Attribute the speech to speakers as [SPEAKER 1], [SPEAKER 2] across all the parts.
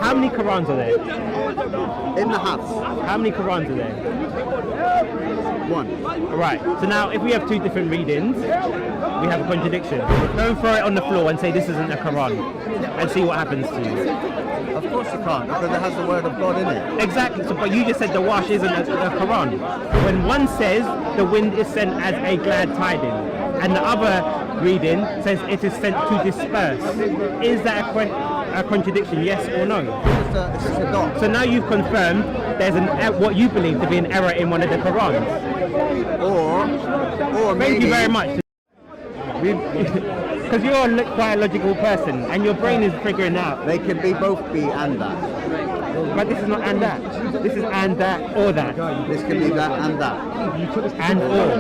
[SPEAKER 1] how many Qurans are there?
[SPEAKER 2] In the house.
[SPEAKER 1] How many Qurans are there?
[SPEAKER 2] One.
[SPEAKER 1] Right. So now, if we have two different readings, we have a contradiction. Go and throw it on the floor and say this isn't a Quran, and see what happens to you.
[SPEAKER 2] Of course you can't, because it has the word of God in it.
[SPEAKER 1] Exactly. So, but you just said the wash isn't a Quran. When one says the wind is sent as a glad tiding, and the other reading says it is sent to disperse, is that a contradiction? Yes or no?
[SPEAKER 2] It's just a dot.
[SPEAKER 1] So now you've confirmed there's what you believe to be an error in one of the Qurans.
[SPEAKER 2] Or maybe.
[SPEAKER 1] Thank you very much. Because you're quite a logical person, and your brain is figuring out.
[SPEAKER 2] They can both be and that.
[SPEAKER 1] But this is not and that. This is and that or that.
[SPEAKER 2] This can be that and that.
[SPEAKER 1] And or.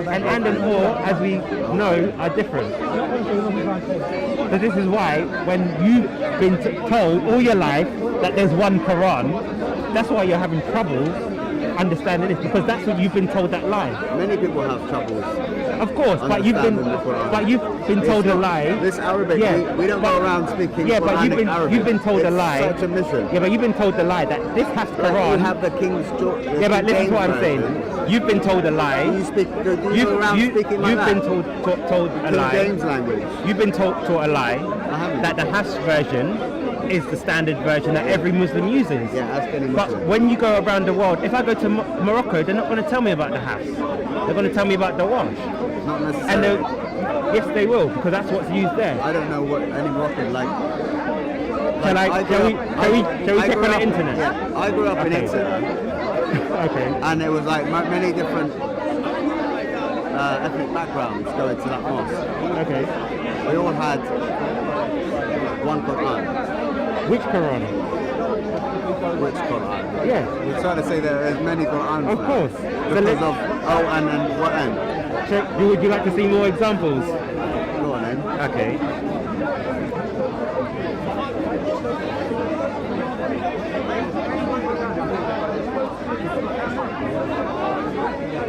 [SPEAKER 1] And or, as we know, are different. So this is why when you've been told all your life that there's one Quran, that's why you're having trouble understanding this, because that's what you've been told that lie.
[SPEAKER 2] Many people have troubles.
[SPEAKER 1] Of course, but you've been told a lie.
[SPEAKER 2] This Arabic,
[SPEAKER 1] Yeah,
[SPEAKER 2] we don't go around speaking.
[SPEAKER 1] Yeah, but
[SPEAKER 2] Arabic.
[SPEAKER 1] you've been told a lie.
[SPEAKER 2] Such a mission.
[SPEAKER 1] Yeah, but you've been told a lie that this has Quran.
[SPEAKER 2] You have the King's George.
[SPEAKER 1] Yeah, but listen to what I'm saying. You've been told a lie.
[SPEAKER 2] You speak. Do you go around speaking like
[SPEAKER 1] You've
[SPEAKER 2] that?
[SPEAKER 1] been told a
[SPEAKER 2] King
[SPEAKER 1] lie.
[SPEAKER 2] James language.
[SPEAKER 1] You've been taught a lie
[SPEAKER 2] I haven't.
[SPEAKER 1] that the Hafs version is the standard version that every Muslim uses.
[SPEAKER 2] Yeah, ask any
[SPEAKER 1] But
[SPEAKER 2] Muslim.
[SPEAKER 1] when you go around the world, if I go to Morocco, they're not going to tell me about the Hafs. They're going to tell me about the wash.
[SPEAKER 2] Not
[SPEAKER 1] And
[SPEAKER 2] necessarily.
[SPEAKER 1] yes, they will, because that's what's used there.
[SPEAKER 2] I don't know what any Moroccan like.
[SPEAKER 1] Shall we check on the internet?
[SPEAKER 2] Yeah, I grew up in
[SPEAKER 1] Okay.
[SPEAKER 2] Exeter,
[SPEAKER 1] Okay.
[SPEAKER 2] and it was like many different ethnic backgrounds going to that mosque.
[SPEAKER 1] Okay.
[SPEAKER 2] We all had one Quran.
[SPEAKER 1] Which Quran?
[SPEAKER 2] Which Quran?
[SPEAKER 1] Yeah.
[SPEAKER 2] You're trying to say there's many Qurans.
[SPEAKER 1] Of
[SPEAKER 2] now.
[SPEAKER 1] course. So
[SPEAKER 2] Because
[SPEAKER 1] let's-
[SPEAKER 2] of and what end?
[SPEAKER 1] Would you like to see more examples?
[SPEAKER 2] Go on then.
[SPEAKER 1] Okay.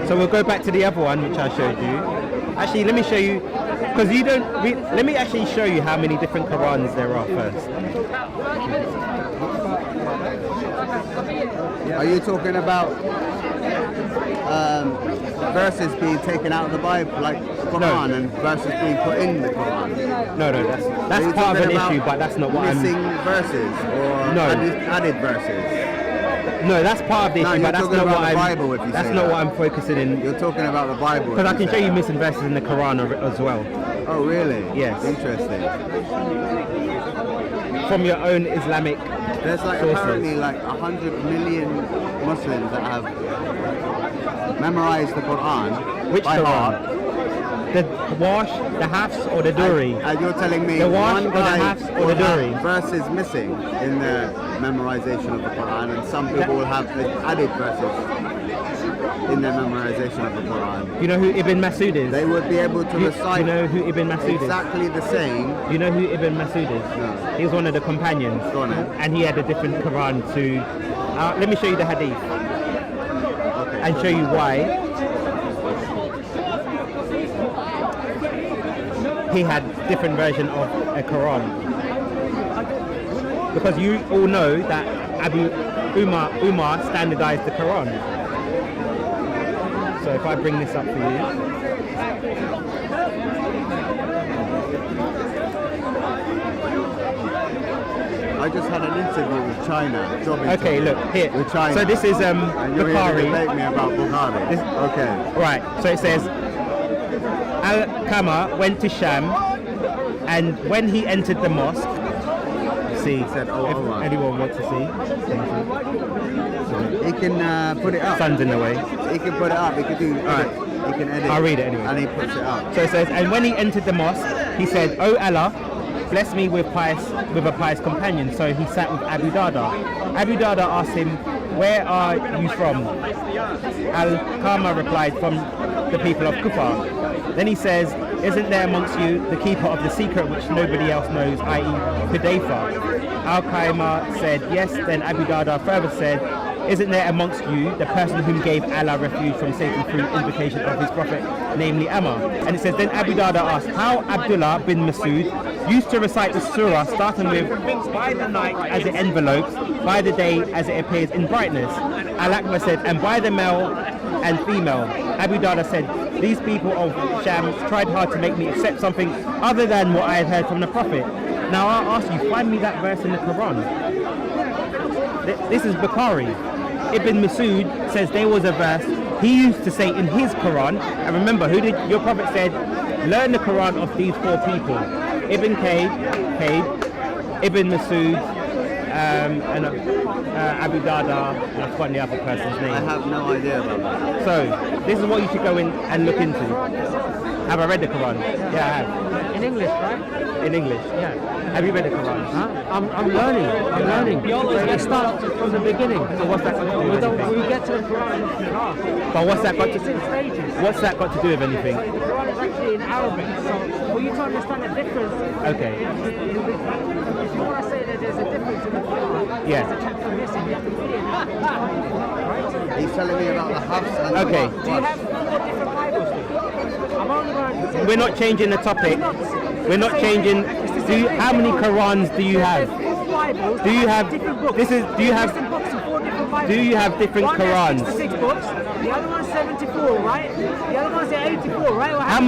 [SPEAKER 1] So we'll go back to the other one which I showed you. Actually, let me show you, because you don't. Let me actually show you how many different Qurans there are first.
[SPEAKER 2] Are you talking about verses being taken out of the Bible, like Quran, and verses being put in the Quran?
[SPEAKER 1] No,
[SPEAKER 2] Are
[SPEAKER 1] that's
[SPEAKER 2] you
[SPEAKER 1] part of an
[SPEAKER 2] talking about
[SPEAKER 1] issue, but that's not what I'm.
[SPEAKER 2] missing verses or
[SPEAKER 1] No.
[SPEAKER 2] added verses?
[SPEAKER 1] No, that's part of the
[SPEAKER 2] No,
[SPEAKER 1] issue,
[SPEAKER 2] you're
[SPEAKER 1] but that's
[SPEAKER 2] talking
[SPEAKER 1] not
[SPEAKER 2] about
[SPEAKER 1] what
[SPEAKER 2] the
[SPEAKER 1] I'm.
[SPEAKER 2] Bible if you
[SPEAKER 1] That's
[SPEAKER 2] say
[SPEAKER 1] not
[SPEAKER 2] that.
[SPEAKER 1] what I'm focusing in.
[SPEAKER 2] You're talking about the Bible.
[SPEAKER 1] Because I
[SPEAKER 2] if
[SPEAKER 1] can
[SPEAKER 2] say
[SPEAKER 1] show you
[SPEAKER 2] that.
[SPEAKER 1] missing verses in the Quran as well,
[SPEAKER 2] Oh, really?
[SPEAKER 1] Yes.
[SPEAKER 2] Interesting.
[SPEAKER 1] from your own Islamic
[SPEAKER 2] There's like
[SPEAKER 1] sources.
[SPEAKER 2] apparently like 100 million Muslims that have memorized the Quran
[SPEAKER 1] Which
[SPEAKER 2] by
[SPEAKER 1] Quran?
[SPEAKER 2] heart.
[SPEAKER 1] The wash, the hafs, or the duri?
[SPEAKER 2] And you're telling me
[SPEAKER 1] The wash
[SPEAKER 2] one
[SPEAKER 1] or the
[SPEAKER 2] guy
[SPEAKER 1] hafs or
[SPEAKER 2] will
[SPEAKER 1] the
[SPEAKER 2] have
[SPEAKER 1] duri?
[SPEAKER 2] verses missing in the memorization of the Quran, and some people will have the added verses in their memorization of the Quran.
[SPEAKER 1] You know who Ibn Masud is?
[SPEAKER 2] They would be able to
[SPEAKER 1] Do
[SPEAKER 2] recite
[SPEAKER 1] you know who Ibn Masud is?
[SPEAKER 2] exactly the same.
[SPEAKER 1] You know who Ibn Masud is?
[SPEAKER 2] No.
[SPEAKER 1] He was one of the companions,
[SPEAKER 2] Go on then.
[SPEAKER 1] and he had a different Quran to. Let me show you the hadith
[SPEAKER 2] Okay.
[SPEAKER 1] and show you why he had different version of a Quran. Because you all know that Abu Umar standardized the Quran. So if I bring this up for you.
[SPEAKER 2] I just had an interview with China. Job
[SPEAKER 1] Okay,
[SPEAKER 2] interview
[SPEAKER 1] look here.
[SPEAKER 2] with China.
[SPEAKER 1] So this is
[SPEAKER 2] and you're here to
[SPEAKER 1] Bukhari.
[SPEAKER 2] debate me about Bukhari. Okay.
[SPEAKER 1] Right. So it says Al-Qama went to Sham, and when he entered the mosque, see,
[SPEAKER 2] He said, "Oh,
[SPEAKER 1] if
[SPEAKER 2] Allah."
[SPEAKER 1] anyone wants to see, thank you.
[SPEAKER 2] He can put it up.
[SPEAKER 1] Sun's in the way.
[SPEAKER 2] He can put it up. He can do.
[SPEAKER 1] Alright.
[SPEAKER 2] He can edit.
[SPEAKER 1] I'll read it anyway.
[SPEAKER 2] And he puts it up.
[SPEAKER 1] So it says, and when he entered the mosque, he said, "Oh Allah, bless me with a pious companion." So he sat with Abu Darda. Abu Darda asked him, "Where are you from?" Al-Qama replied, "From the people of Kufa." Then he says, "Isn't there amongst you the keeper of the secret which nobody else knows, i.e. Hudayfa?" Al-Qama said, "Yes." Then Abu Darda further said, "Isn't there amongst you the person whom gave Allah refuge from Satan through invocation of his prophet, namely Ammar?" And it says, then Abu Darda asked, "How Abdullah bin Masud used to recite the surah starting with by the night as it envelopes, by the day as it appears in brightness. Al-Akbar said, and by the male and female. Abu Darda said, these people of Sham tried hard to make me accept something other than what I had heard from the Prophet. Now I'll ask you, find me that verse in the Quran. This is Bukhari. Ibn Masud says there was a verse he used to say in his Quran, and remember, who did your Prophet said, learn the Quran of these 4 people. Ibn Kaid, Ibn Masud, and Abu Darda, and I've forgotten the other person's name.
[SPEAKER 2] I have no idea about that.
[SPEAKER 1] So, this is what you should go in and look into. Have I read the Quran? Yeah, I have.
[SPEAKER 3] In English, right?
[SPEAKER 1] In English?
[SPEAKER 3] Yeah.
[SPEAKER 1] Have you read the Quran?
[SPEAKER 3] Huh? I'm learning. Let's start from the beginning.
[SPEAKER 1] So what's that got to do with anything?
[SPEAKER 3] We get to the Quran in class.
[SPEAKER 1] But what's that got
[SPEAKER 3] It's in stages.
[SPEAKER 1] What's that got to do with anything?
[SPEAKER 3] The Quran is actually in Arabic, so for you to understand the difference,
[SPEAKER 1] Okay.
[SPEAKER 3] if you want to say that there's a difference in the Quran,
[SPEAKER 1] Yeah.
[SPEAKER 3] there's a chapter missing, you have to put it in that. Right?
[SPEAKER 2] He's telling me about the Hafs and
[SPEAKER 1] Okay.
[SPEAKER 2] the
[SPEAKER 3] Do you have 4 different Bibles? I'm only going to...
[SPEAKER 1] We're not changing the topic. We're not changing. How many Qurans do you have?
[SPEAKER 3] There's 4 Bibles.
[SPEAKER 1] Do you have?
[SPEAKER 3] different books?
[SPEAKER 1] This is. Do you have?
[SPEAKER 3] Different books in 4 different Bibles.
[SPEAKER 1] Do you have different
[SPEAKER 3] One has
[SPEAKER 1] Qurans?
[SPEAKER 3] 66 books. The other one's 74, right? The other one's 84, right? Or
[SPEAKER 1] How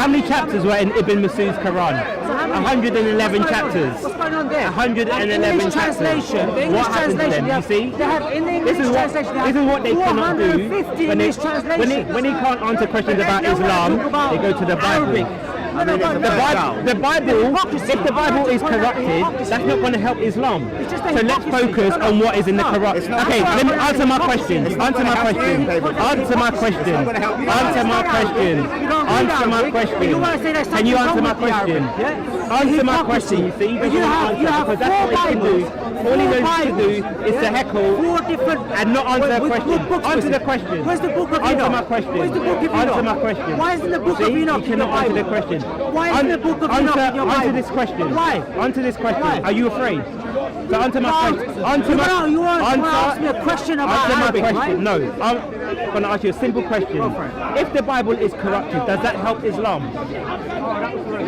[SPEAKER 1] many chapters were in Ibn Masud's Quran?
[SPEAKER 3] So how many?
[SPEAKER 1] 111
[SPEAKER 3] What's going on?
[SPEAKER 1] chapters.
[SPEAKER 3] What's going on there?
[SPEAKER 1] 111
[SPEAKER 3] English
[SPEAKER 1] chapters.
[SPEAKER 3] translation. The English
[SPEAKER 1] What happened to
[SPEAKER 3] translation.
[SPEAKER 1] them? You see?
[SPEAKER 3] They have in the English
[SPEAKER 1] This is what
[SPEAKER 3] translation.
[SPEAKER 1] this is what they cannot do.
[SPEAKER 3] 450
[SPEAKER 1] When
[SPEAKER 3] English translations.
[SPEAKER 1] he can't answer questions about Islam, they go to the Bible.
[SPEAKER 3] Arabic.
[SPEAKER 1] The Bible, if the Bible is corrupted, that's not going to help Islam. So let's focus on what is in the Quran. Okay, let me answer my question. Answer my question. Answer my question. Answer my question. Answer my question. Can you answer my question? Answer my question. You see,
[SPEAKER 3] you have
[SPEAKER 1] because that's what he can do. All he knows to do is to heckle
[SPEAKER 3] 4 different
[SPEAKER 1] and not answer the
[SPEAKER 3] What
[SPEAKER 1] question.
[SPEAKER 3] books
[SPEAKER 1] Answer
[SPEAKER 3] was
[SPEAKER 1] the
[SPEAKER 3] it?
[SPEAKER 1] question.
[SPEAKER 3] Where's the book of
[SPEAKER 1] Answer
[SPEAKER 3] Enoch?
[SPEAKER 1] my question.
[SPEAKER 3] Where's the book of Enoch?
[SPEAKER 1] Answer my question.
[SPEAKER 3] Why isn't the book of
[SPEAKER 1] See,
[SPEAKER 3] Enoch
[SPEAKER 1] you cannot
[SPEAKER 3] in your
[SPEAKER 1] answer the
[SPEAKER 3] Bible?
[SPEAKER 1] question.
[SPEAKER 3] Why isn't the book of Enoch in your
[SPEAKER 1] Answer
[SPEAKER 3] Bible?
[SPEAKER 1] this question.
[SPEAKER 3] Why?
[SPEAKER 1] Answer this question.
[SPEAKER 3] Why?
[SPEAKER 1] Are you afraid? So answer my question. Answer my.
[SPEAKER 3] You want to ask me a question about
[SPEAKER 1] Answer my
[SPEAKER 3] Arabic,
[SPEAKER 1] question.
[SPEAKER 3] right?
[SPEAKER 1] No, I'm going to ask you a simple question. If the Bible is corrupted, does that help Islam?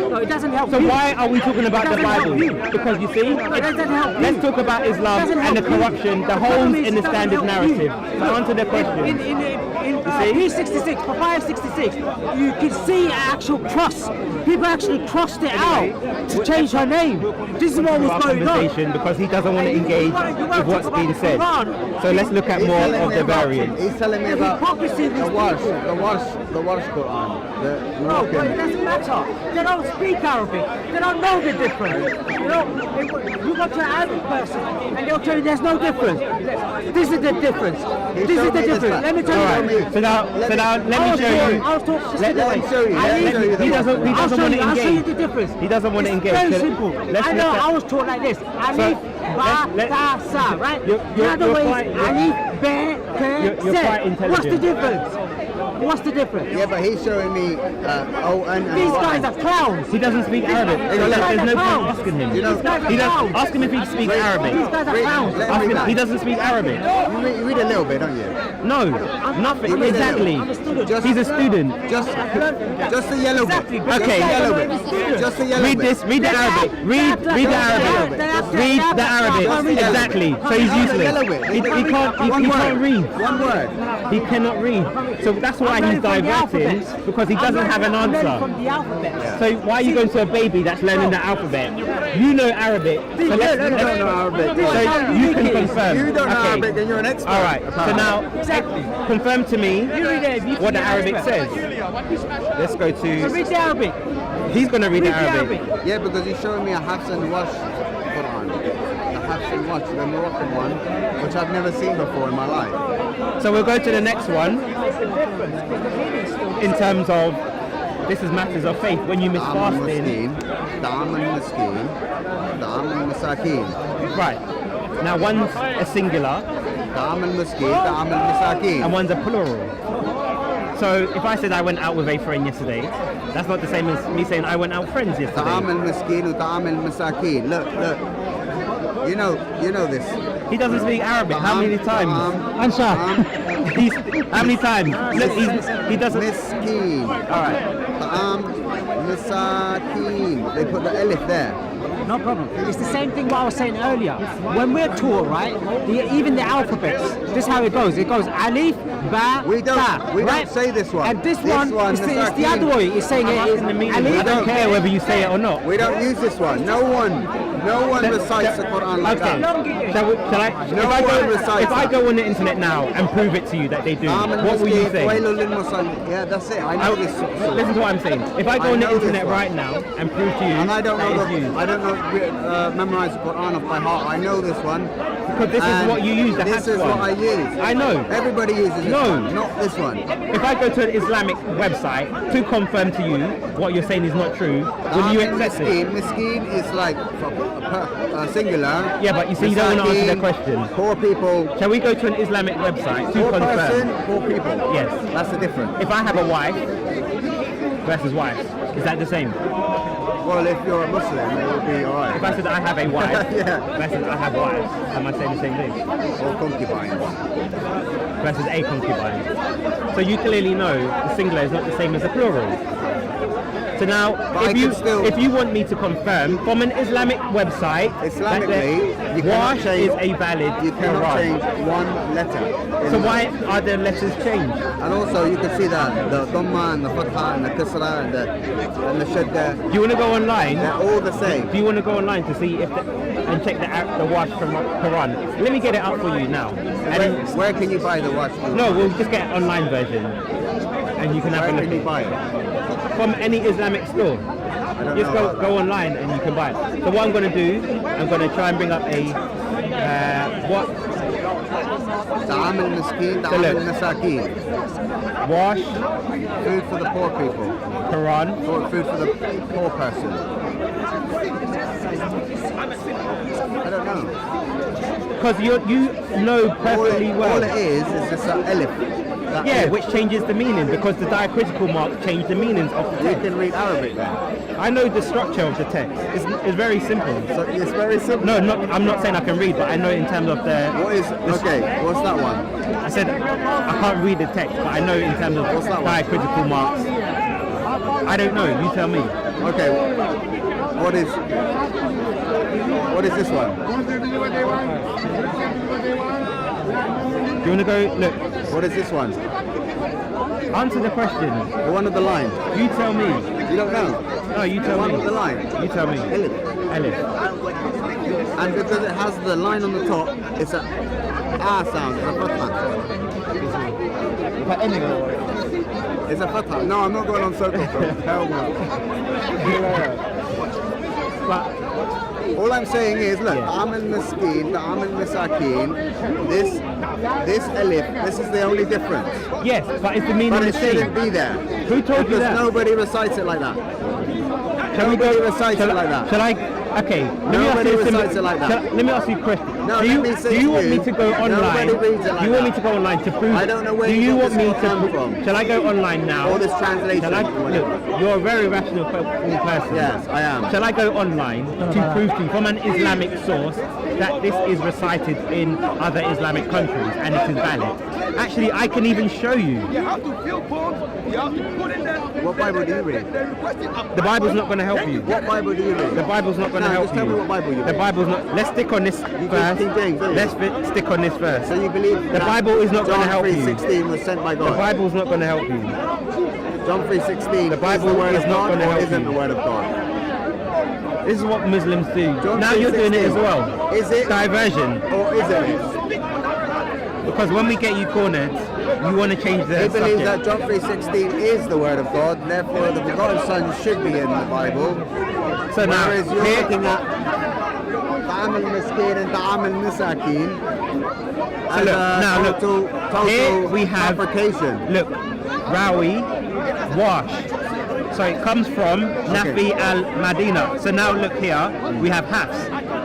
[SPEAKER 3] No, it doesn't help
[SPEAKER 1] So
[SPEAKER 3] you.
[SPEAKER 1] why are we talking about
[SPEAKER 3] It
[SPEAKER 1] the
[SPEAKER 3] doesn't help
[SPEAKER 1] Bible?
[SPEAKER 3] you.
[SPEAKER 1] Because you see,
[SPEAKER 3] No, it doesn't help you.
[SPEAKER 1] let's talk about
[SPEAKER 3] It
[SPEAKER 1] Islam
[SPEAKER 3] doesn't
[SPEAKER 1] and the
[SPEAKER 3] help you.
[SPEAKER 1] corruption, the
[SPEAKER 3] The
[SPEAKER 1] holes
[SPEAKER 3] problem is
[SPEAKER 1] in the
[SPEAKER 3] it doesn't
[SPEAKER 1] standard
[SPEAKER 3] help
[SPEAKER 1] narrative.
[SPEAKER 3] you.
[SPEAKER 1] So answer the question.
[SPEAKER 3] In
[SPEAKER 1] see?
[SPEAKER 3] P66, for 566, you can see an actual cross. People actually crossed it out to change her name. This is what was going on.
[SPEAKER 1] Because he doesn't want to engage with what's being said. So let's look at
[SPEAKER 2] He's
[SPEAKER 1] more
[SPEAKER 2] telling
[SPEAKER 1] of
[SPEAKER 2] me
[SPEAKER 1] the
[SPEAKER 2] about-
[SPEAKER 1] variants.
[SPEAKER 2] He's telling me
[SPEAKER 3] The
[SPEAKER 2] about
[SPEAKER 3] hypocrisy of these
[SPEAKER 2] the Warsh
[SPEAKER 3] people.
[SPEAKER 2] Quran, the
[SPEAKER 3] No, but it
[SPEAKER 2] Moroccan.
[SPEAKER 3] doesn't matter. They don't speak Arabic. They don't know the difference. You go to an Arabic person and they'll tell you there's no difference. This is the difference. This is
[SPEAKER 2] showed
[SPEAKER 3] the
[SPEAKER 2] me this
[SPEAKER 3] difference.
[SPEAKER 2] fact.
[SPEAKER 3] Let me tell you.
[SPEAKER 1] Alright, so now let me show you.
[SPEAKER 3] I was talking
[SPEAKER 2] Let him show you. Let him show you the
[SPEAKER 1] He doesn't
[SPEAKER 2] Warsh.
[SPEAKER 1] want to
[SPEAKER 3] I'll show you
[SPEAKER 1] engage.
[SPEAKER 3] the difference.
[SPEAKER 1] He doesn't want to
[SPEAKER 3] It's
[SPEAKER 1] engage.
[SPEAKER 3] very
[SPEAKER 1] So
[SPEAKER 3] simple.
[SPEAKER 1] let's
[SPEAKER 3] I know.
[SPEAKER 1] look at-
[SPEAKER 3] I was taught like this. Alif, ba,
[SPEAKER 1] let-
[SPEAKER 3] ta, sa. Right.
[SPEAKER 1] You're
[SPEAKER 3] The other way
[SPEAKER 1] quite-
[SPEAKER 3] is alif, be,
[SPEAKER 1] You're
[SPEAKER 3] te,
[SPEAKER 1] quite
[SPEAKER 3] se.
[SPEAKER 1] intelligent.
[SPEAKER 3] What's the difference? What's the difference?
[SPEAKER 2] Yeah, but he's showing me O and
[SPEAKER 3] These guys are clowns.
[SPEAKER 1] He doesn't speak Arabic, so
[SPEAKER 3] These guys
[SPEAKER 1] there's
[SPEAKER 3] are
[SPEAKER 1] no point
[SPEAKER 3] clowns.
[SPEAKER 1] asking him.
[SPEAKER 2] You know-
[SPEAKER 3] These guys are
[SPEAKER 1] He doesn't
[SPEAKER 3] clowns.
[SPEAKER 1] ask him if he speaks Arabic.
[SPEAKER 3] These guys are clowns.
[SPEAKER 2] Let
[SPEAKER 1] Ask
[SPEAKER 2] him
[SPEAKER 1] him,
[SPEAKER 2] read
[SPEAKER 1] he
[SPEAKER 2] that.
[SPEAKER 1] doesn't speak Arabic.
[SPEAKER 2] You read a little bit, don't you?
[SPEAKER 1] No, nothing.
[SPEAKER 2] You read a
[SPEAKER 1] Exactly.
[SPEAKER 2] little. Just-
[SPEAKER 1] He's a student.
[SPEAKER 2] Just the yellow bit.
[SPEAKER 3] Exactly.
[SPEAKER 2] Just
[SPEAKER 1] Okay.
[SPEAKER 2] the yellow bit. Just the yellow
[SPEAKER 1] Read
[SPEAKER 2] bit.
[SPEAKER 1] this. Read the Arabic. Read the Arabic. Read the Arabic. Exactly. So he's useless. He can't read.
[SPEAKER 2] One word.
[SPEAKER 1] He cannot read. So that's why he's diverting, because he doesn't have an answer.
[SPEAKER 3] From the alphabet.
[SPEAKER 1] So why are you going to a baby that's learning the alphabet? You know Arabic. So
[SPEAKER 2] You
[SPEAKER 1] let's-
[SPEAKER 2] don't know Arabic.
[SPEAKER 1] So you can confirm.
[SPEAKER 2] You don't know
[SPEAKER 1] Okay.
[SPEAKER 2] Arabic and you're an expert.
[SPEAKER 1] All right. So now, confirm to me what the Arabic says. Let's go
[SPEAKER 3] So
[SPEAKER 1] to.
[SPEAKER 3] read the Arabic.
[SPEAKER 1] He's going to read the
[SPEAKER 3] Read the
[SPEAKER 1] Arabic.
[SPEAKER 3] Arabic.
[SPEAKER 2] Yeah, because he's showing me a Hafs and Wash Quran. The Hafs and Wash, the Moroccan one, which I've never seen before in my life.
[SPEAKER 1] So we'll go to the next one. In terms of, this is matters of faith. When you miss fasting,
[SPEAKER 2] Da'am al-Miskeen, Da'am al-Masakin.
[SPEAKER 1] right? Now one's a singular
[SPEAKER 2] Da'am al-Miskeen, Da'am al-Masakin.
[SPEAKER 1] and one's a plural. So if I said I went out with a friend yesterday, that's not the same as me saying I went out with friends
[SPEAKER 2] Da'am
[SPEAKER 1] yesterday.
[SPEAKER 2] al-Miskeen and Da'am al-Masakin. Look. You know this.
[SPEAKER 1] He doesn't speak Arabic. How many times?
[SPEAKER 3] Answer.
[SPEAKER 1] How many times? Look, he doesn't.
[SPEAKER 2] Miskeen.
[SPEAKER 1] All right.
[SPEAKER 2] Da'am Misakeen. They put the alif there.
[SPEAKER 3] No problem. It's the same thing what I was saying earlier. When we're taught, right, even the alphabets, this is how it goes. It goes alif, ba,
[SPEAKER 2] We don't.
[SPEAKER 3] ta,
[SPEAKER 2] We
[SPEAKER 3] right?
[SPEAKER 2] don't say this one.
[SPEAKER 3] And this one it's the
[SPEAKER 2] Misakeen.
[SPEAKER 3] other way. It's saying it is
[SPEAKER 1] I
[SPEAKER 3] alif.
[SPEAKER 1] don't care whether you say it or not.
[SPEAKER 2] We don't use this one. No one recites the Quran like
[SPEAKER 1] Okay.
[SPEAKER 2] that.
[SPEAKER 1] Shall I?
[SPEAKER 2] No
[SPEAKER 1] if I
[SPEAKER 2] one
[SPEAKER 1] go,
[SPEAKER 2] recites
[SPEAKER 1] if I
[SPEAKER 2] that.
[SPEAKER 1] go on the internet now and prove it to you that they do, what will you say?
[SPEAKER 2] Yeah, that's it. I know this.
[SPEAKER 1] Listen to what I'm saying. If I go
[SPEAKER 2] I
[SPEAKER 1] on the
[SPEAKER 2] know this
[SPEAKER 1] internet
[SPEAKER 2] one.
[SPEAKER 1] right now and prove to you
[SPEAKER 2] And I don't
[SPEAKER 1] that
[SPEAKER 2] know.
[SPEAKER 1] it's used,
[SPEAKER 2] I don't know. Memorize the Quran off by heart. I know this one.
[SPEAKER 1] because this is
[SPEAKER 2] And
[SPEAKER 1] what you use. The
[SPEAKER 2] This
[SPEAKER 1] Hafs
[SPEAKER 2] is
[SPEAKER 1] one.
[SPEAKER 2] what I use.
[SPEAKER 1] I know.
[SPEAKER 2] Everybody uses this
[SPEAKER 1] No.
[SPEAKER 2] one, not this one.
[SPEAKER 1] If I go to an Islamic website to confirm to you what you're saying is not true, will you accept it?
[SPEAKER 2] Miskeen is like singular.
[SPEAKER 1] Yeah, but you see, you don't want to answer the
[SPEAKER 2] Misakeen,
[SPEAKER 1] question.
[SPEAKER 2] Poor people.
[SPEAKER 1] Shall we go to an Islamic website to
[SPEAKER 2] Poor person,
[SPEAKER 1] confirm?
[SPEAKER 2] poor people.
[SPEAKER 1] Yes.
[SPEAKER 2] That's the difference.
[SPEAKER 1] If I have a wife versus wives, is that the same?
[SPEAKER 2] Well, if you're a Muslim, it will be alright.
[SPEAKER 1] If I said I have a wife
[SPEAKER 2] Yeah.
[SPEAKER 1] versus I have wives, am I saying the same thing?
[SPEAKER 2] Or concubines.
[SPEAKER 1] Versus a concubine. So you clearly know the singular is not the same as the plural. So now,
[SPEAKER 2] But I can still-
[SPEAKER 1] if you want me to confirm from an Islamic website
[SPEAKER 2] Islamically,
[SPEAKER 1] that
[SPEAKER 2] you
[SPEAKER 1] the
[SPEAKER 2] cannot
[SPEAKER 1] wash
[SPEAKER 2] change.
[SPEAKER 1] is a valid
[SPEAKER 2] You cannot
[SPEAKER 1] Quran.
[SPEAKER 2] change one letter. in
[SPEAKER 1] So
[SPEAKER 2] the-
[SPEAKER 1] why are the letters changed?
[SPEAKER 2] And also, you can see that the Dhamma and the Fatha and the Kisra and the Shadda,
[SPEAKER 1] Do you want to go online?
[SPEAKER 2] they're all the same.
[SPEAKER 1] Do you want to go online to see if and check the wash from Quran? Let me get it up for you now. And then,
[SPEAKER 2] Where can you buy the watch?
[SPEAKER 1] no, we'll just get an online version, and you can have
[SPEAKER 2] Where
[SPEAKER 1] a
[SPEAKER 2] can you
[SPEAKER 1] look
[SPEAKER 2] buy it?
[SPEAKER 1] from any Islamic store.
[SPEAKER 2] I don't
[SPEAKER 1] Just
[SPEAKER 2] know.
[SPEAKER 1] go online and you can buy it. So what I'm going to do, I'm going to try and bring up a what
[SPEAKER 2] Ta'am al-Miskeen,
[SPEAKER 1] So
[SPEAKER 2] Ta'am
[SPEAKER 1] look.
[SPEAKER 2] al-Masakeen.
[SPEAKER 1] wash
[SPEAKER 2] Food for the poor people.
[SPEAKER 1] Quran.
[SPEAKER 2] Food for the poor person. I don't know.
[SPEAKER 1] Because you know perfectly well.
[SPEAKER 2] All it is just an alif. That
[SPEAKER 1] Yeah,
[SPEAKER 2] alif.
[SPEAKER 1] which changes the meaning because the diacritical mark changed the meanings of the
[SPEAKER 2] You
[SPEAKER 1] text.
[SPEAKER 2] can read Arabic then.
[SPEAKER 1] I know the structure of the text. It's very simple.
[SPEAKER 2] So it's very simple.
[SPEAKER 1] No, I'm not saying I can read, but I know in terms of the.
[SPEAKER 2] What is, okay, what's that one?
[SPEAKER 1] I said I can't read the text, but I know in terms of
[SPEAKER 2] What's that one?
[SPEAKER 1] diacritical marks. I don't know. You tell me.
[SPEAKER 2] Okay, what is this one?
[SPEAKER 1] Do you want to go? Look,
[SPEAKER 2] What is this one?
[SPEAKER 1] answer the question.
[SPEAKER 2] The one of the line.
[SPEAKER 1] You tell me.
[SPEAKER 2] You don't know?
[SPEAKER 1] No, you
[SPEAKER 2] The
[SPEAKER 1] tell
[SPEAKER 2] one
[SPEAKER 1] me.
[SPEAKER 2] with the line.
[SPEAKER 1] You tell me.
[SPEAKER 2] Alif.
[SPEAKER 1] Elif.
[SPEAKER 2] And because it has the line on the top, it's a sound, it's a fatha. It's a fatha. No, I'm not going on circle. Hell no.
[SPEAKER 1] But
[SPEAKER 2] All I'm saying is, look,
[SPEAKER 1] Yeah.
[SPEAKER 2] Ta'am al-Miskeen, Ta'am al-Misakeen, this alif, this is the only difference.
[SPEAKER 1] yes, but it's the meaning
[SPEAKER 2] But
[SPEAKER 1] the
[SPEAKER 2] it shouldn't
[SPEAKER 1] same.
[SPEAKER 2] be there.
[SPEAKER 1] Who told you
[SPEAKER 2] Because
[SPEAKER 1] that?
[SPEAKER 2] nobody recites it like that.
[SPEAKER 1] Shall we go?
[SPEAKER 2] Nobody recites it like that.
[SPEAKER 1] Shall I? Okay.
[SPEAKER 2] Nobody recites it like that.
[SPEAKER 1] Let me ask you a question.
[SPEAKER 2] No,
[SPEAKER 1] do
[SPEAKER 2] let
[SPEAKER 1] you,
[SPEAKER 2] me say
[SPEAKER 1] do you
[SPEAKER 2] to
[SPEAKER 1] want me
[SPEAKER 2] you,
[SPEAKER 1] to go online?
[SPEAKER 2] nobody reads it like
[SPEAKER 1] do you want me
[SPEAKER 2] that.
[SPEAKER 1] to go online to prove?
[SPEAKER 2] I don't know where
[SPEAKER 1] Do
[SPEAKER 2] you
[SPEAKER 1] you
[SPEAKER 2] got
[SPEAKER 1] want
[SPEAKER 2] this
[SPEAKER 1] me
[SPEAKER 2] all
[SPEAKER 1] to?
[SPEAKER 2] come from.
[SPEAKER 1] Shall I go online now?
[SPEAKER 2] All this translation.
[SPEAKER 1] Shall I?
[SPEAKER 2] whatever.
[SPEAKER 1] Look, you're a very rational person.
[SPEAKER 2] Yes, I am.
[SPEAKER 1] Shall I go online to prove to you from an Islamic source that this is recited in other Islamic countries and it is valid? Actually, I can even show you.
[SPEAKER 2] What Bible do you read?
[SPEAKER 1] The Bible's not going to help you.
[SPEAKER 2] What Bible do you read?
[SPEAKER 1] The Bible's not going to
[SPEAKER 2] No,
[SPEAKER 1] help
[SPEAKER 2] just
[SPEAKER 1] you.
[SPEAKER 2] tell me what Bible you
[SPEAKER 1] The
[SPEAKER 2] read.
[SPEAKER 1] Bible's not. Let's stick on this
[SPEAKER 2] read
[SPEAKER 1] verse.
[SPEAKER 2] King James, don't you?
[SPEAKER 1] Let's stick on this verse.
[SPEAKER 2] So you believe
[SPEAKER 1] The
[SPEAKER 2] that
[SPEAKER 1] Bible is not going to help
[SPEAKER 2] John
[SPEAKER 1] you.
[SPEAKER 2] 3:16 was sent by
[SPEAKER 1] The
[SPEAKER 2] God.
[SPEAKER 1] Bible's not going to help you.
[SPEAKER 2] John 3:16.
[SPEAKER 1] The Bible
[SPEAKER 2] is the word
[SPEAKER 1] is
[SPEAKER 2] of
[SPEAKER 1] not
[SPEAKER 2] God
[SPEAKER 1] gonna
[SPEAKER 2] or
[SPEAKER 1] help
[SPEAKER 2] isn't
[SPEAKER 1] you.
[SPEAKER 2] the word of God?
[SPEAKER 1] This is what Muslims do.
[SPEAKER 2] John
[SPEAKER 1] Now you're doing it as
[SPEAKER 2] 3:16.
[SPEAKER 1] well.
[SPEAKER 2] Is it
[SPEAKER 1] Diversion.
[SPEAKER 2] or isn't it?
[SPEAKER 1] Because when we get you cornered, you want to change the
[SPEAKER 2] He believes
[SPEAKER 1] subject.
[SPEAKER 2] that John 3:16 is the word of God, therefore the begotten Son should be in the Bible.
[SPEAKER 1] So now,
[SPEAKER 2] Whereas you're
[SPEAKER 1] here,
[SPEAKER 2] looking at Ta'am al-Miskeen and Ta'am al-Misakeen as
[SPEAKER 1] look,
[SPEAKER 2] a
[SPEAKER 1] now look,
[SPEAKER 2] total
[SPEAKER 1] here we have-
[SPEAKER 2] fabrication.
[SPEAKER 1] look, Rawi, wash. So it comes from Nafi al-Madina. So now look here, we have Hafs,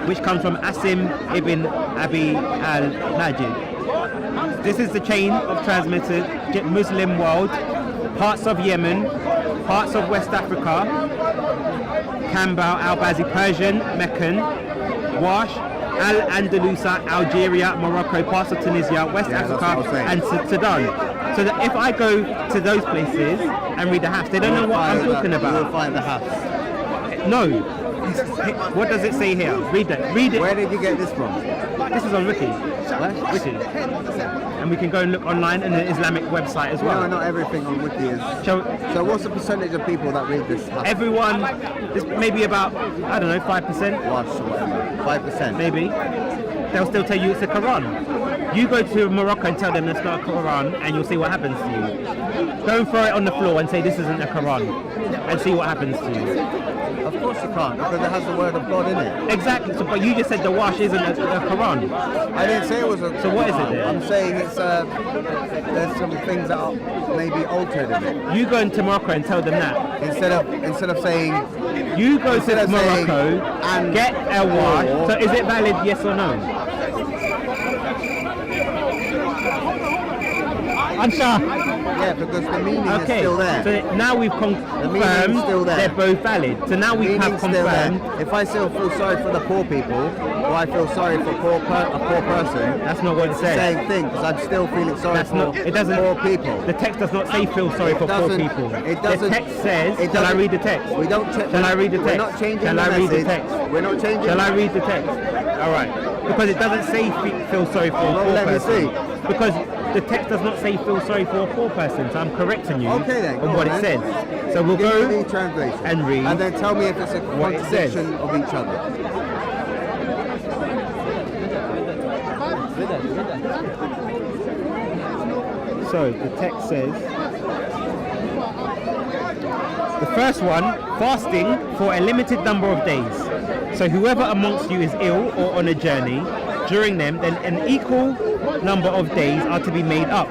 [SPEAKER 1] which comes from Asim ibn Abi al-Najid. This is the chain of transmitted Muslim world, parts of Yemen, parts of West Africa, Kambal, Al-Bazi, Persian, Meccan, Wash, Al-Andalusa, Algeria, Morocco, parts of Tunisia, West
[SPEAKER 2] Yeah, that's what I was
[SPEAKER 1] Africa,
[SPEAKER 2] saying.
[SPEAKER 1] and Sudan. So that if I go to those places and read the Hafs, they don't know what I'm talking
[SPEAKER 2] You'll
[SPEAKER 1] about.
[SPEAKER 2] find the Hafs.
[SPEAKER 1] No. What does it say here? Read it. Read it.
[SPEAKER 2] Where did you get this from?
[SPEAKER 1] This is on Wiki. Wiki. And we can go and look online on the Islamic website as well.
[SPEAKER 2] No, not everything on Wiki is.
[SPEAKER 1] So
[SPEAKER 2] what's the percentage of people that read this Hafs?
[SPEAKER 1] everyone, there's maybe about, I don't know, 5%,
[SPEAKER 2] Watch or whatever. 5%.
[SPEAKER 1] maybe. They'll still tell you it's a Quran. You go to Morocco and tell them it's not a Quran and you'll see what happens to you. Go and throw it on the floor and say this isn't a Quran and see what happens to you.
[SPEAKER 2] Of course you can't, because it has the word of God in it.
[SPEAKER 1] Exactly, so, but you just said the wash isn't a Quran.
[SPEAKER 2] I didn't say it was a
[SPEAKER 1] So what is it
[SPEAKER 2] Quran.
[SPEAKER 1] then?
[SPEAKER 2] I'm saying it's there's some things that are maybe altered in it.
[SPEAKER 1] You go into Morocco and tell them that.
[SPEAKER 2] Instead of saying
[SPEAKER 1] You go
[SPEAKER 2] Instead
[SPEAKER 1] to
[SPEAKER 2] of saying,
[SPEAKER 1] Morocco
[SPEAKER 2] and
[SPEAKER 1] get a wash.
[SPEAKER 2] or-
[SPEAKER 1] So is it valid, yes or no? Answer.
[SPEAKER 2] yeah, because the meaning is
[SPEAKER 1] Okay,
[SPEAKER 2] still there.
[SPEAKER 1] so now we've
[SPEAKER 2] meaning's
[SPEAKER 1] confirmed
[SPEAKER 2] still there.
[SPEAKER 1] they're both valid. So now we have
[SPEAKER 2] Meaning's still there.
[SPEAKER 1] confirmed
[SPEAKER 2] If I still feel sorry for the poor people, or I feel sorry for a poor person,
[SPEAKER 1] that's not what it says.
[SPEAKER 2] same thing, because I'm still feeling sorry
[SPEAKER 1] That's
[SPEAKER 2] for
[SPEAKER 1] not. It doesn't.
[SPEAKER 2] poor people.
[SPEAKER 1] The text does not say feel sorry for poor
[SPEAKER 2] doesn't-
[SPEAKER 1] people.
[SPEAKER 2] it doesn't-
[SPEAKER 1] The text says.
[SPEAKER 2] it
[SPEAKER 1] Shall I
[SPEAKER 2] doesn't-
[SPEAKER 1] read the text?
[SPEAKER 2] We don't.
[SPEAKER 1] Shall I read the text?
[SPEAKER 2] We're not changing
[SPEAKER 1] Shall
[SPEAKER 2] the
[SPEAKER 1] I read the
[SPEAKER 2] message.
[SPEAKER 1] text?
[SPEAKER 2] We're not changing.
[SPEAKER 1] Shall I read the text? All right. Because it doesn't say feel sorry for a
[SPEAKER 2] Well,
[SPEAKER 1] poor
[SPEAKER 2] let me
[SPEAKER 1] person.
[SPEAKER 2] see.
[SPEAKER 1] Because the text does not say feel sorry for a poor person. So I'm correcting you
[SPEAKER 2] Okay then, go
[SPEAKER 1] on what
[SPEAKER 2] on
[SPEAKER 1] it
[SPEAKER 2] then.
[SPEAKER 1] says. So we'll
[SPEAKER 2] Give
[SPEAKER 1] go
[SPEAKER 2] me the translation
[SPEAKER 1] and read
[SPEAKER 2] and then tell me if it's a
[SPEAKER 1] what it says.
[SPEAKER 2] contradiction of each other.
[SPEAKER 1] So the text says, the first one, fasting for a limited number of days. So whoever amongst you is ill or on a journey, during them, then an equal number of days are to be made up.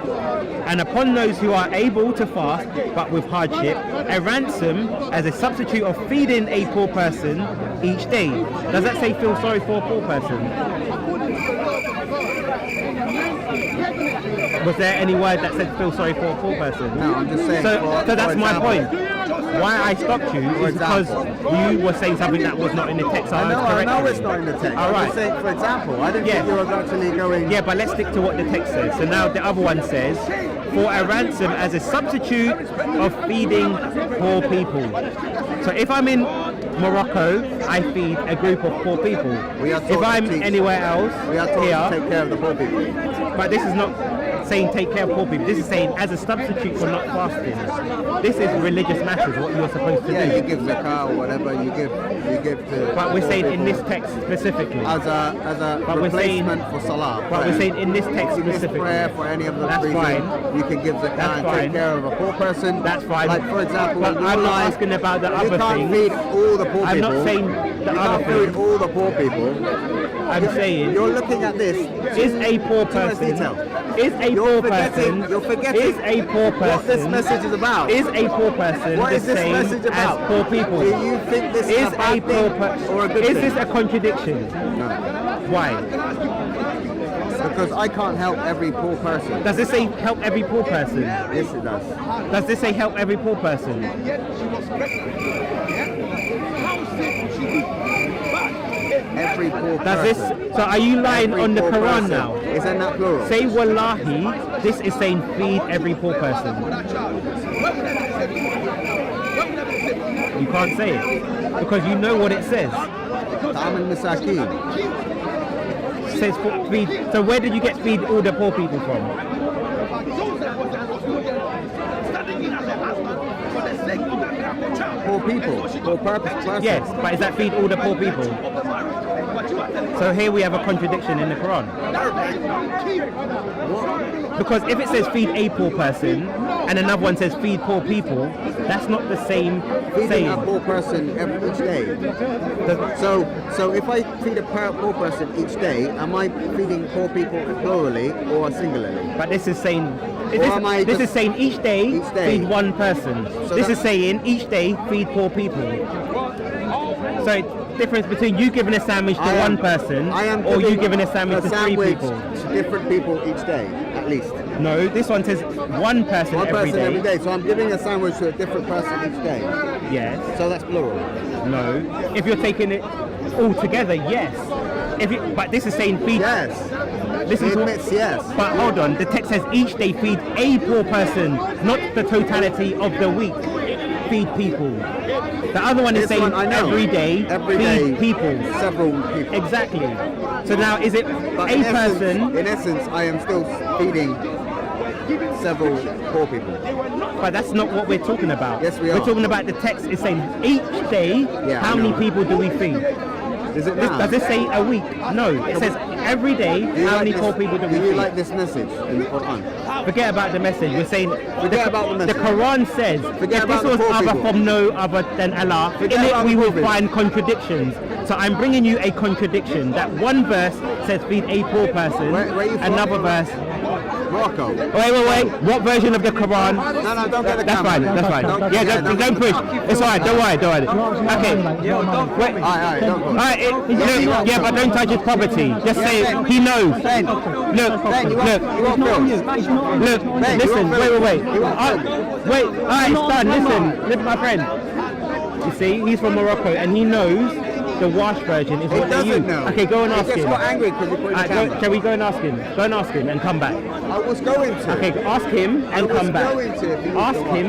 [SPEAKER 1] And upon those who are able to fast, but with hardship, a ransom as a substitute of feeding a poor person each day. Does that say feel sorry for a poor person? Was there any word that said feel sorry for a poor person?
[SPEAKER 2] No, I'm just saying.
[SPEAKER 1] So
[SPEAKER 2] for
[SPEAKER 1] that's my
[SPEAKER 2] example.
[SPEAKER 1] point. Why I stopped you is because you were saying something that was not in the text. So
[SPEAKER 2] I know
[SPEAKER 1] correcting
[SPEAKER 2] it's
[SPEAKER 1] you.
[SPEAKER 2] not in the text.
[SPEAKER 1] All
[SPEAKER 2] I'm
[SPEAKER 1] right.
[SPEAKER 2] just saying, for example, I didn't
[SPEAKER 1] Yeah.
[SPEAKER 2] think you were actually going.
[SPEAKER 1] Yeah, but let's stick to what the text says. So now the other one says, for a ransom as a substitute of feeding poor people. So if I'm in Morocco, I feed a group of poor people.
[SPEAKER 2] We are told
[SPEAKER 1] If
[SPEAKER 2] to
[SPEAKER 1] I'm
[SPEAKER 2] teach-
[SPEAKER 1] anywhere else,
[SPEAKER 2] We are told to
[SPEAKER 1] here,
[SPEAKER 2] take care of the poor people.
[SPEAKER 1] but this is not saying take care of poor people. This is saying as a substitute for not fasting. This is religious matters, what you're supposed to
[SPEAKER 2] Yeah,
[SPEAKER 1] do.
[SPEAKER 2] you give zakah or whatever you give to.
[SPEAKER 1] But we're
[SPEAKER 2] poor
[SPEAKER 1] saying in
[SPEAKER 2] people
[SPEAKER 1] this text specifically.
[SPEAKER 2] as a
[SPEAKER 1] But we're saying-
[SPEAKER 2] replacement for salah.
[SPEAKER 1] But we're saying in this text
[SPEAKER 2] in this
[SPEAKER 1] specifically.
[SPEAKER 2] prayer for any of the
[SPEAKER 1] That's
[SPEAKER 2] reasons,
[SPEAKER 1] fine.
[SPEAKER 2] you can give zakah
[SPEAKER 1] That's
[SPEAKER 2] and
[SPEAKER 1] fine.
[SPEAKER 2] take care of a poor person.
[SPEAKER 1] That's fine.
[SPEAKER 2] Like for example,
[SPEAKER 1] But
[SPEAKER 2] in your
[SPEAKER 1] I'm not
[SPEAKER 2] life,
[SPEAKER 1] asking about the
[SPEAKER 2] you
[SPEAKER 1] other
[SPEAKER 2] can't
[SPEAKER 1] things.
[SPEAKER 2] feed all the poor
[SPEAKER 1] I'm
[SPEAKER 2] people.
[SPEAKER 1] not saying the
[SPEAKER 2] you
[SPEAKER 1] other
[SPEAKER 2] can't feed
[SPEAKER 1] things.
[SPEAKER 2] all the poor people.
[SPEAKER 1] I'm saying
[SPEAKER 2] You're looking at this.
[SPEAKER 1] is a poor
[SPEAKER 2] Too much
[SPEAKER 1] person
[SPEAKER 2] detail.
[SPEAKER 1] is a
[SPEAKER 2] You're
[SPEAKER 1] poor
[SPEAKER 2] forgetting-
[SPEAKER 1] person
[SPEAKER 2] you're forgetting
[SPEAKER 1] is a poor person
[SPEAKER 2] what this message is about.
[SPEAKER 1] is a poor person
[SPEAKER 2] What
[SPEAKER 1] the
[SPEAKER 2] is this
[SPEAKER 1] same
[SPEAKER 2] message about?
[SPEAKER 1] as poor people.
[SPEAKER 2] Do you think this is
[SPEAKER 1] Is
[SPEAKER 2] a bad
[SPEAKER 1] a poor
[SPEAKER 2] thing
[SPEAKER 1] person
[SPEAKER 2] or a good
[SPEAKER 1] is
[SPEAKER 2] thing?
[SPEAKER 1] this a contradiction?
[SPEAKER 2] No.
[SPEAKER 1] Why?
[SPEAKER 2] Because I can't help every poor person.
[SPEAKER 1] Does this say help every poor person?
[SPEAKER 2] Yes, it does.
[SPEAKER 1] Does this say help every poor person?
[SPEAKER 2] Every poor
[SPEAKER 1] Does this
[SPEAKER 2] person.
[SPEAKER 1] so are you lying
[SPEAKER 2] Every
[SPEAKER 1] on the
[SPEAKER 2] poor
[SPEAKER 1] Quran
[SPEAKER 2] person.
[SPEAKER 1] now?
[SPEAKER 2] Is that not plural?
[SPEAKER 1] Say wallahi, this is saying feed every poor person. You can't say it because you know what it says.
[SPEAKER 2] Ta'am al-Masakin.
[SPEAKER 1] It says feed. So where did you get feed all the poor people from?
[SPEAKER 2] Poor people. Poor person.
[SPEAKER 1] Yes, but is that feed all the poor people? So here we have a contradiction in the Quran.
[SPEAKER 2] What?
[SPEAKER 1] Because if it says feed a poor person and another one says feed poor people, that's not the same
[SPEAKER 2] Feeding
[SPEAKER 1] saying.
[SPEAKER 2] a poor person each day. So if I feed a poor person each day, am I feeding poor people plurally or singularly?
[SPEAKER 1] But this is saying
[SPEAKER 2] am I
[SPEAKER 1] this is
[SPEAKER 2] just-
[SPEAKER 1] saying each day feed one person.
[SPEAKER 2] So
[SPEAKER 1] This
[SPEAKER 2] that-
[SPEAKER 1] is saying each day feed poor people. So difference between you giving a sandwich to one person or you giving a sandwich to three people.
[SPEAKER 2] to different people each day, at least.
[SPEAKER 1] No, this one says one person
[SPEAKER 2] One
[SPEAKER 1] every
[SPEAKER 2] person
[SPEAKER 1] day.
[SPEAKER 2] every day. So I'm giving a sandwich to a different person each day.
[SPEAKER 1] Yes.
[SPEAKER 2] So that's plural.
[SPEAKER 1] No. If you're taking it all together, yes. But this is saying feed.
[SPEAKER 2] Yes.
[SPEAKER 1] listen
[SPEAKER 2] He
[SPEAKER 1] to
[SPEAKER 2] admits yes.
[SPEAKER 1] But hold on, the text says each day feed a poor person, not the totality of the week. Feed people. The other one is
[SPEAKER 2] This
[SPEAKER 1] saying
[SPEAKER 2] one, I know.
[SPEAKER 1] every day
[SPEAKER 2] Every
[SPEAKER 1] feed
[SPEAKER 2] day,
[SPEAKER 1] people.
[SPEAKER 2] several people.
[SPEAKER 1] Exactly. So now is it
[SPEAKER 2] But
[SPEAKER 1] a person?
[SPEAKER 2] in essence, I am still feeding several poor people.
[SPEAKER 1] But that's not what we're talking about.
[SPEAKER 2] Yes, we
[SPEAKER 1] We're
[SPEAKER 2] are.
[SPEAKER 1] talking about the text is saying each day,
[SPEAKER 2] Yeah,
[SPEAKER 1] how
[SPEAKER 2] I
[SPEAKER 1] many
[SPEAKER 2] know.
[SPEAKER 1] people do we feed?
[SPEAKER 2] Is it
[SPEAKER 1] This,
[SPEAKER 2] now?
[SPEAKER 1] does this say a week? No. It says every day,
[SPEAKER 2] Do you
[SPEAKER 1] how
[SPEAKER 2] like
[SPEAKER 1] many
[SPEAKER 2] this-
[SPEAKER 1] poor people do we
[SPEAKER 2] you
[SPEAKER 1] feed?
[SPEAKER 2] like this message in the Quran?
[SPEAKER 1] Forget about the message. We're saying
[SPEAKER 2] Forget about the message.
[SPEAKER 1] The Quran says
[SPEAKER 2] Forget
[SPEAKER 1] if this
[SPEAKER 2] about the
[SPEAKER 1] was
[SPEAKER 2] poor
[SPEAKER 1] other
[SPEAKER 2] people.
[SPEAKER 1] from no other than Allah,
[SPEAKER 2] Forget
[SPEAKER 1] in it
[SPEAKER 2] about
[SPEAKER 1] we
[SPEAKER 2] the poor
[SPEAKER 1] will
[SPEAKER 2] people.
[SPEAKER 1] find contradictions. So I'm bringing you a contradiction. That one verse says feed a poor person.
[SPEAKER 2] Where are you from?
[SPEAKER 1] Another verse.
[SPEAKER 2] Morocco.
[SPEAKER 1] Wait. What version of the Quran?
[SPEAKER 2] No, don't get the
[SPEAKER 1] That's
[SPEAKER 2] camera.
[SPEAKER 1] fine. That's fine. Don't push. It's fine. Don't worry. Okay. Wait.
[SPEAKER 2] Alright, don't go.
[SPEAKER 1] Alright, look, yeah, but don't touch his property. Just say
[SPEAKER 2] Ben.
[SPEAKER 1] he knows.
[SPEAKER 2] Ben.
[SPEAKER 1] Look,
[SPEAKER 2] Ben, you won't film.
[SPEAKER 1] look,
[SPEAKER 2] Ben, you
[SPEAKER 1] listen,
[SPEAKER 2] won't film.
[SPEAKER 1] wait.
[SPEAKER 2] You won't
[SPEAKER 1] Wait, alright, it's done. Listen, my friend. You see, he's from Morocco and he knows the wash version is
[SPEAKER 2] He
[SPEAKER 1] what they use.
[SPEAKER 2] doesn't know.
[SPEAKER 1] Okay, go and
[SPEAKER 2] He
[SPEAKER 1] ask
[SPEAKER 2] just
[SPEAKER 1] him.
[SPEAKER 2] got angry because he put the
[SPEAKER 1] Alright,
[SPEAKER 2] camera.
[SPEAKER 1] shall we go and ask him? Go and ask him and come back.
[SPEAKER 2] I was going to.
[SPEAKER 1] Okay, ask him and
[SPEAKER 2] was
[SPEAKER 1] come back.
[SPEAKER 2] going to if he was
[SPEAKER 1] Ask
[SPEAKER 2] the one.
[SPEAKER 1] him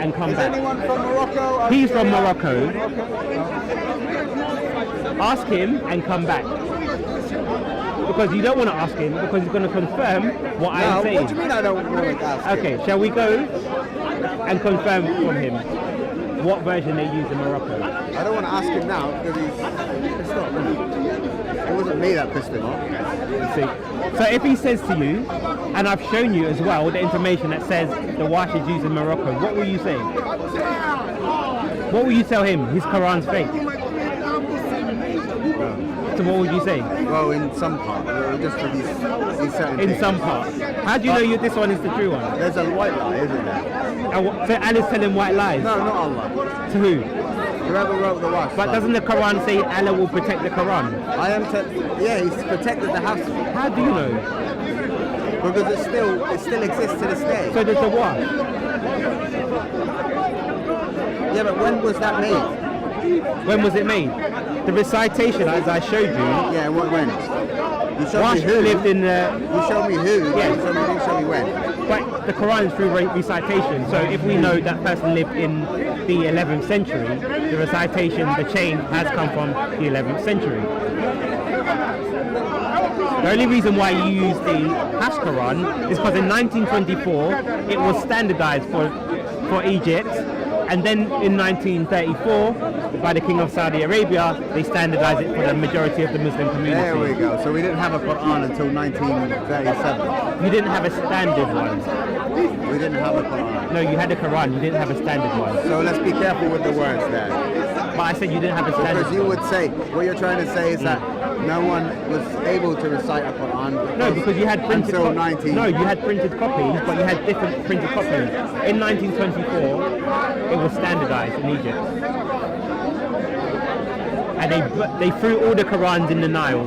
[SPEAKER 1] and come
[SPEAKER 2] Is
[SPEAKER 1] back.
[SPEAKER 2] anyone from Morocco?
[SPEAKER 1] He's from Morocco. Ask him and come back. Because you don't want to ask him because he's going to confirm what I'm
[SPEAKER 2] No,
[SPEAKER 1] saying.
[SPEAKER 2] what do you mean I don't want to ask him?
[SPEAKER 1] Okay, shall we go and confirm from him what version they use in Morocco?
[SPEAKER 2] I don't want to ask him now because he's pissed off. It wasn't me that pissed him off.
[SPEAKER 1] You see? So if he says to you, and I've shown you as well the information that says the wash is used in Morocco, what will you say? What will you tell him? His Quran's fake. So what would you say?
[SPEAKER 2] Well, in some part, just for these certain
[SPEAKER 1] In
[SPEAKER 2] things.
[SPEAKER 1] some part. How do you know this one is the true one?
[SPEAKER 2] There's a white lie, isn't there?
[SPEAKER 1] So Allah's telling white lies?
[SPEAKER 2] No, not Allah.
[SPEAKER 1] To who?
[SPEAKER 2] Whoever wrote the wash.
[SPEAKER 1] But doesn't the Quran say Allah will protect the Quran?
[SPEAKER 2] I am yeah, he's protected the house
[SPEAKER 1] How do you know?
[SPEAKER 2] because it still exists to this day.
[SPEAKER 1] So does the wash?
[SPEAKER 2] Yeah, but when was that made?
[SPEAKER 1] When was it made? The recitation, as I showed you,
[SPEAKER 2] Yeah, when? You showed
[SPEAKER 1] wash
[SPEAKER 2] me who.
[SPEAKER 1] lived in the...
[SPEAKER 2] You showed me who.
[SPEAKER 1] Yeah.
[SPEAKER 2] You didn't show me when.
[SPEAKER 1] But the Quran is through recitation, so if we know that person lived in the 11th century, the recitation, the chain has come from the 11th century. The only reason why you use the Hash Quran is because in 1924 it was standardized for Egypt, and then in 1934 by the King of Saudi Arabia they standardized it for the majority of the Muslim community.
[SPEAKER 2] There we go. So we didn't have a Quran until 1937.
[SPEAKER 1] You didn't have a standard one.
[SPEAKER 2] We didn't have a Quran.
[SPEAKER 1] No, you had a Quran, you didn't have a standard one.
[SPEAKER 2] So let's be careful with the words there.
[SPEAKER 1] But I said you didn't have a standard
[SPEAKER 2] Because you
[SPEAKER 1] one.
[SPEAKER 2] would say, what you're trying to say is that no one was able to recite a Quran
[SPEAKER 1] No, because you had printed
[SPEAKER 2] until 19...
[SPEAKER 1] No, you had printed copies, but you had different printed copies. In 1924, it was standardized in Egypt. And they threw all the Qurans in the Nile.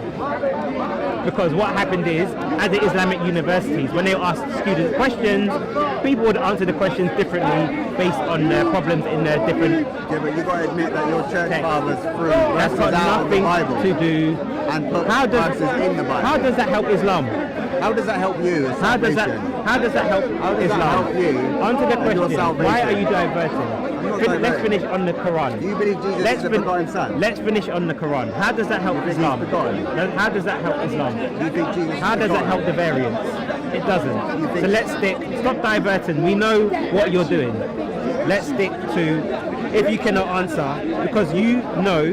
[SPEAKER 1] Because what happened is, at the Islamic universities, when they asked students questions, people would answer the questions differently based on the problems in the different...
[SPEAKER 2] Yeah, but you got to admit that your church
[SPEAKER 1] Text.
[SPEAKER 2] fathers threw
[SPEAKER 1] That's
[SPEAKER 2] verses
[SPEAKER 1] got
[SPEAKER 2] out of the
[SPEAKER 1] nothing
[SPEAKER 2] Bible
[SPEAKER 1] to do...
[SPEAKER 2] and put
[SPEAKER 1] How
[SPEAKER 2] verses in the Bible.
[SPEAKER 1] How does that help Islam?
[SPEAKER 2] How does that help you? as
[SPEAKER 1] How does that
[SPEAKER 2] salvation?
[SPEAKER 1] help
[SPEAKER 2] How does that
[SPEAKER 1] Islam?
[SPEAKER 2] help you
[SPEAKER 1] Answer the
[SPEAKER 2] and your
[SPEAKER 1] question. Why are
[SPEAKER 2] salvation?
[SPEAKER 1] you diverting?
[SPEAKER 2] not
[SPEAKER 1] Let's
[SPEAKER 2] diverting.
[SPEAKER 1] finish on the Quran.
[SPEAKER 2] Do you believe Jesus is the begotten Son?
[SPEAKER 1] Let's finish on the Quran. How does that help
[SPEAKER 2] think he's
[SPEAKER 1] Islam?
[SPEAKER 2] begotten?
[SPEAKER 1] How does that help Islam?
[SPEAKER 2] Do you think Jesus is
[SPEAKER 1] How does that
[SPEAKER 2] begotten?
[SPEAKER 1] help the variance? It doesn't.
[SPEAKER 2] You think-
[SPEAKER 1] So let's stick. Stop diverting. We know what you're doing. Let's stick to. If you cannot answer, because you know